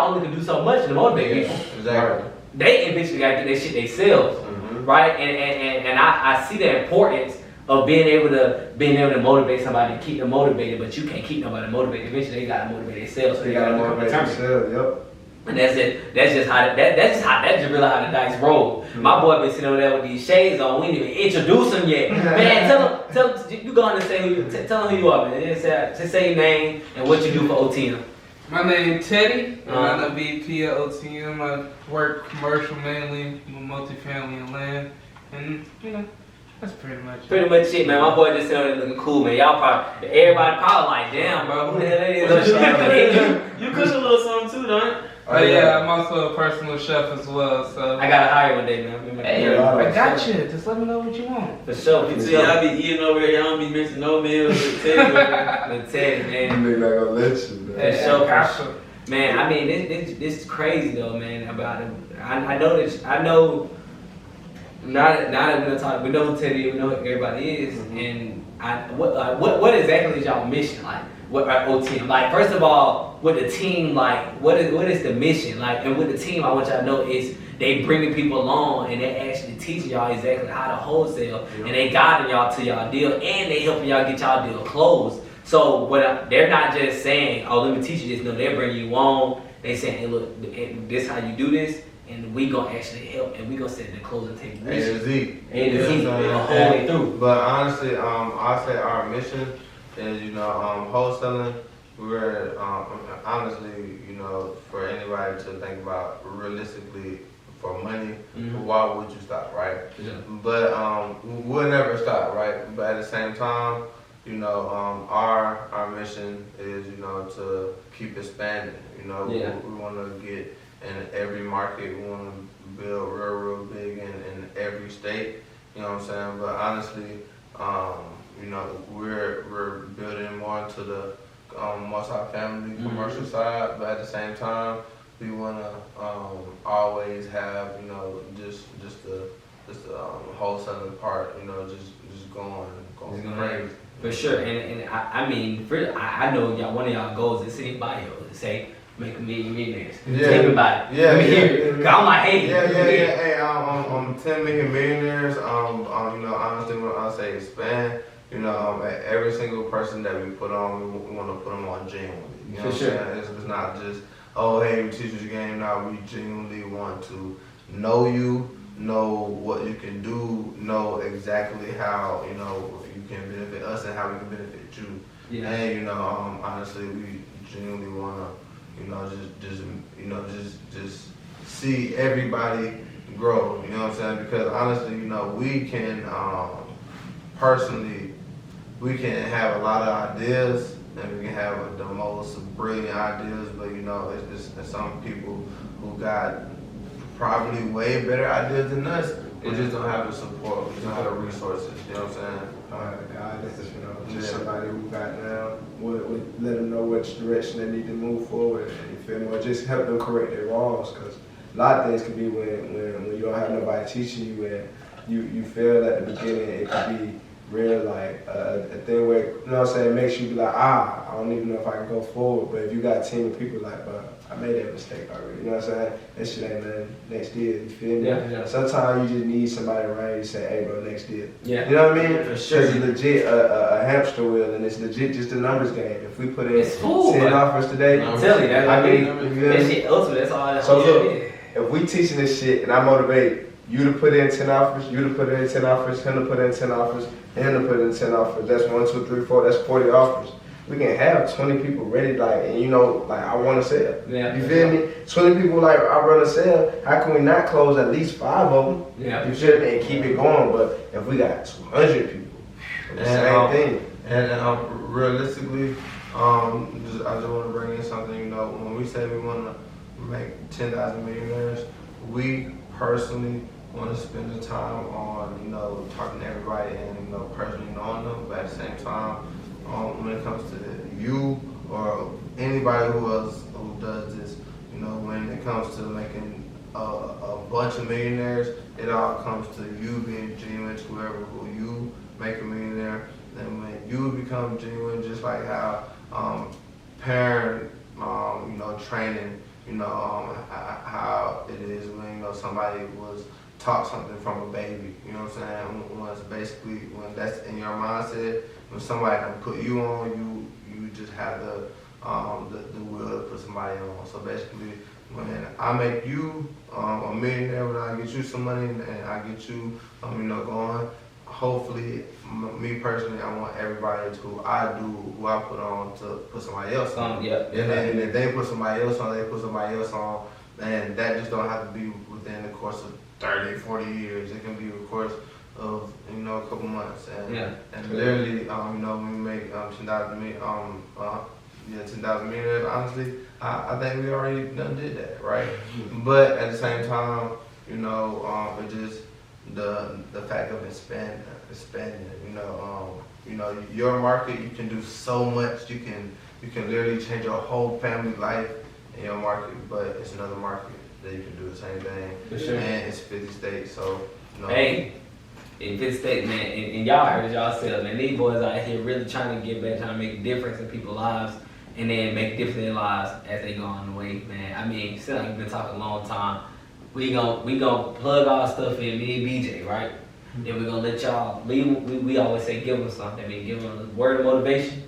only can do so much to motivate people. Exactly. They eventually gotta do that shit themselves, right? And I see the importance of being able to motivate somebody, keep them motivated. But you can't keep nobody motivated. Eventually they gotta motivate themselves. So They gotta motivate themselves. Yep. And that's it. That's just really how the dice roll. My boy been sitting over there with these shades on. We didn't even introduce him yet. Man, tell him you go on and say tell him who you are, man. Just say your name and what you do for OTM. My name is Teddy, and I'm the VP at OTM. I work commercial mainly, multifamily and land, and you know, that's pretty much it. Pretty much it, man. My boy just sitting there looking cool, man. Everybody probably like, damn, bro, who the hell that is? You cook a little something too, don't you? Oh yeah, I'm also a personal chef as well, so. I gotta hire one day, man. Hey, I got you. Just let me know what you want. For sure. You see, y'all be eating over here, y'all don't be missing no meals with Teddy over there. With Teddy, man. Nigga not gonna let you, man. For sure. Man, I mean, this is crazy though, man. About it, I know this. I know. Now that we're talking, we know who Teddy is, we know who everybody is, and what exactly is y'all mission like? What OTM? Like, first of all, with the team, like, what is the mission? Like, and with the team, I want y'all to know is they bringing people along and they actually teaching y'all exactly how to wholesale, and they guiding y'all to y'all deal, and they helping y'all get y'all deal closed. So they're not just saying, oh, let me teach you this. No, they're bringing you on. They saying, hey, look, this how you do this, and we gonna actually help, and we gonna set the closing table. A to Z. A to Z, the whole way through. But honestly, I say our mission is, wholesaling. We're honestly, for anybody to think about realistically for money, why would you stop, right? Yeah. But we'll never stop, right? But at the same time, our mission is, to keep expanding. We want to get in every market. We want to build real big in every state. You know what I'm saying? But honestly, we're building more into the multi-family commercial side. But at the same time, we want to always have just the wholesaling part. Just going crazy. For sure, and I mean, I know y'all. One of y'all goals is in bio to say make a million millionaires. Yeah. Tell me about it. Let me hear it. Cause I'm like, hey. Yeah. Hey, 10 million millionaires. Honestly, when I say expand, every single person that we put on, we want to put them on genuinely. You know what I'm saying? It's not just, oh, hey, we teach you the game. Now we genuinely want to know you, know what you can do, know exactly how you can benefit us and how we can benefit you. Yeah. And honestly, we genuinely want to just see everybody grow. You know what I'm saying? Because honestly, we can personally, we can have a lot of ideas and we can have the most brilliant ideas, but it's some people who got probably way better ideas than us. We just don't have the support. We just don't have the resources. You know what I'm saying? The guidance, just somebody who got now would let them know which direction they need to move forward. You feel me? Or just help them correct their wrongs, because a lot of things can be when you don't have nobody teaching you and you fail at the beginning. It can be real like a thing where it makes you be like, I don't even know if I can go forward. But if you got a team of people like, bro, I made that mistake already. You know what I'm saying? That shit ain't nothing. Next year, you feel me? Yeah. Sometimes you just need somebody around you say, hey, bro, next year. Yeah. You know what I mean? For sure. It's legit a hamster wheel, and it's legit just a numbers game. If we put in 10 offers today, I'm telling you, that shit ultimate. That's all. So look, if we teaching this shit, and I motivate you to put in 10 offers, you to put in 10 offers, him to put in 10 offers, and him to put in 10 offers. That's 1, 2, 3, 4. That's 40 offers. We can have 20 people ready, I want to sell. Yeah. You feel me? 20 people I run a sale. How can we not close at least 5 of them? Yeah. You feel me? And keep it going. But if we got 200 people, the same thing. And realistically, I just want to bring in something. When we say we want to make 10,000 millionaires, we personally want to spend the time on talking to everybody and personally knowing them. But at the same time, when it comes to you or anybody who does this, when it comes to making a bunch of millionaires, it all comes to you being genuine to whoever who you make a millionaire. And when you become genuine, just like how parent, training, how it is when somebody was taught something from a baby. You know what I'm saying? When that's in your mindset, when somebody can put you on, you just have the will to put somebody on. So basically, when I make you a millionaire, when I get you some money and I get you, going, hopefully, me personally, I want everybody who I put on to put somebody else on. And if they put somebody else on, they put somebody else on. And that just don't have to be within the course of 30, 40 years. It can be a course of, a couple months. And literally, when we make 10,000 millionaires, honestly, I think we already done did that, right? But at the same time, it just the fact of expanding. Your market, you can do so much. You can literally change your whole family life in your market, but it's another market that you can do the same thing. For sure. And it's 50 states, so Hey, in 50 states, man, and y'all heard it y'all say, man, these boys out here really trying to get back, trying to make a difference in people's lives, and then make a difference in their lives as they go on the way, man. I mean, still like we've been talking a long time. We gon' plug our stuff in, me and BJ, right? Then we're gonna let y'all leave. We always say give them something. I mean, give them a word of motivation,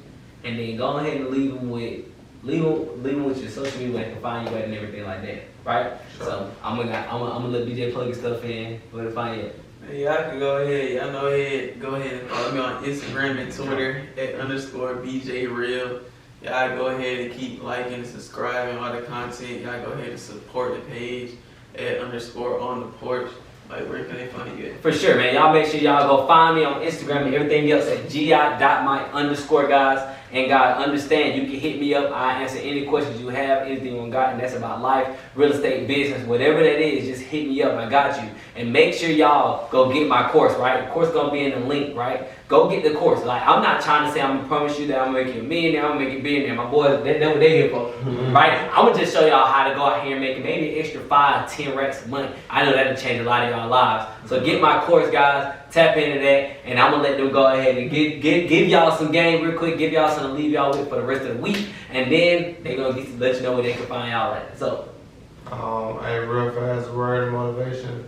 and then go ahead and leave them with leave them with your social media where they can find you at and everything like that, right? Sure. So I'm gonna let BJ plug your stuff in. Where to find you? Y'all can go ahead. Y'all know it. Go ahead and follow me on Instagram and Twitter @_BJReal. Y'all go ahead and keep liking and subscribing all the content. Y'all go ahead and support the page @_On The Porch. Like, where can they find you at? For sure, man. Y'all make sure y'all go find me on Instagram and everything else at gi.my_, guys. And God, understand, you can hit me up. I answer any questions you have, anything you got, and that's about life, real estate, business, whatever that is, just hit me up. I got you. And make sure y'all go get my course, right? The course gonna be in the link, right? Go get the course. Like, I'm not trying to say I'm gonna promise you that I'm gonna make you a millionaire, I'm gonna make you a billionaire. My boys, that's what they here for, right? I'm gonna just show y'all how to go out here and make maybe an extra 5-10 racks of money. I know that'll change a lot of y'all lives. So get my course, guys. Tap into that, and I'm gonna let them go ahead and give y'all some game real quick, give y'all something to leave y'all with for the rest of the week, and then they gonna let you know where they can find y'all at. So, hey, real fast word of motivation.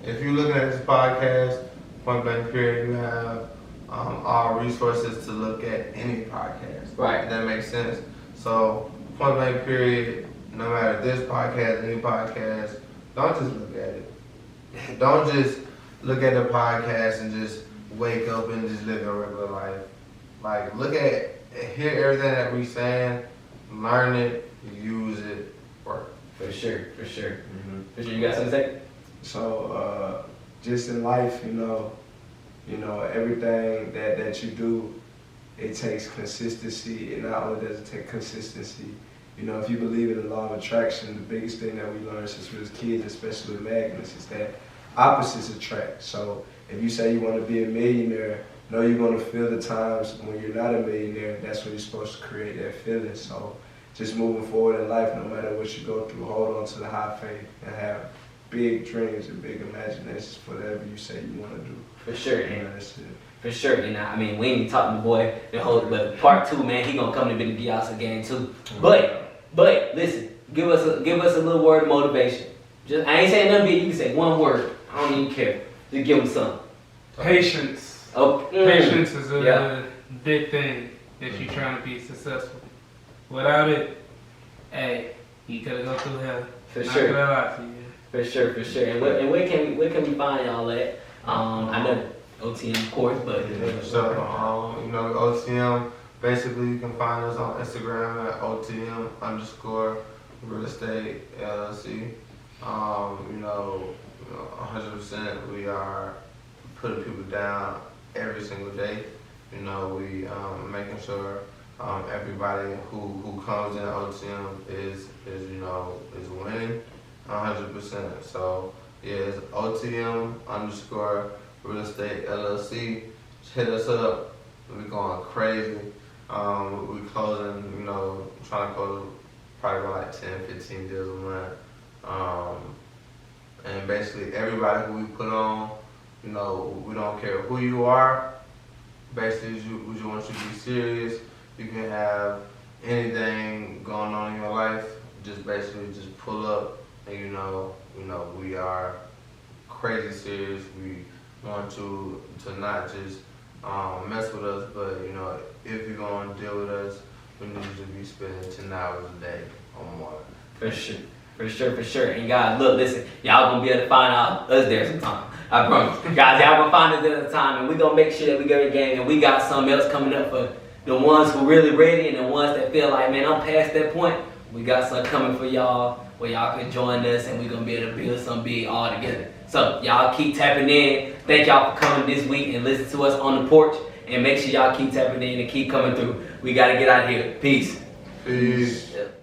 If you're looking at this podcast, point blank period, you have all resources to look at any podcast. Right. That makes sense. So, point blank period, no matter this podcast, any podcast, don't just look at it. Don't just look at the podcast and just wake up and just live your regular life. Like, hear everything that we saying, learn it, use it, work. For sure. For sure, you got something to say? So, just in life, you know, everything that you do, it takes consistency. And not only does it take consistency, if you believe in the law of attraction, the biggest thing that we learned since we was kids, especially with Magnus, is that opposites attract. So if you say you want to be a millionaire, know you're going to feel the times when you're not a millionaire. That's when you're supposed to create that feeling. So just moving forward in life, no matter what you go through, hold on to the high faith and have big dreams and big imaginations for whatever you say you want to do. For sure, man. That's it. For sure, and I mean, we ain't even talking to boy but part 2, man, he gonna come to be the us again too. But listen, give us a little word of motivation. Just I ain't saying nothing big. You can say one word. I don't even care. Just give them some. Patience. Oh, Patience is a big thing if you're trying to be successful. Without it, hey, you gotta go through hell. For sure. Not gonna lie to you. For sure. And where can we find y'all at? I know OTM, of course, but So, OTM. Basically, you can find us on Instagram at OTM_real estate LLC. 100% we are putting people down every single day. We making sure everybody who comes in OTM is winning 100%. So yeah, it's OTM_real estate LLC. Just hit us up. We're going crazy. We closing, trying to close probably about like 10-15 deals a month. And basically everybody who we put on, we don't care who you are. Basically, we just want you to be serious. You can have anything going on in your life. Just pull up, and we are crazy serious. We want to not just mess with us, but if you're gonna deal with us, we need you to be spending 10 hours a day or more. For sure. And guys, look, listen, y'all gonna be able to find out us there sometime. I promise. Guys, y'all gonna find us there at the time, and we gonna make sure that we get a game, and we got something else coming up for the ones who really ready and the ones that feel like, man, I'm past that point. We got something coming for y'all where y'all can join us, and we gonna be able to build something big all together. So y'all keep tapping in. Thank y'all for coming this week and listen to us on the porch. And make sure y'all keep tapping in and keep coming through. We gotta get out of here. Peace. Peace. Yep.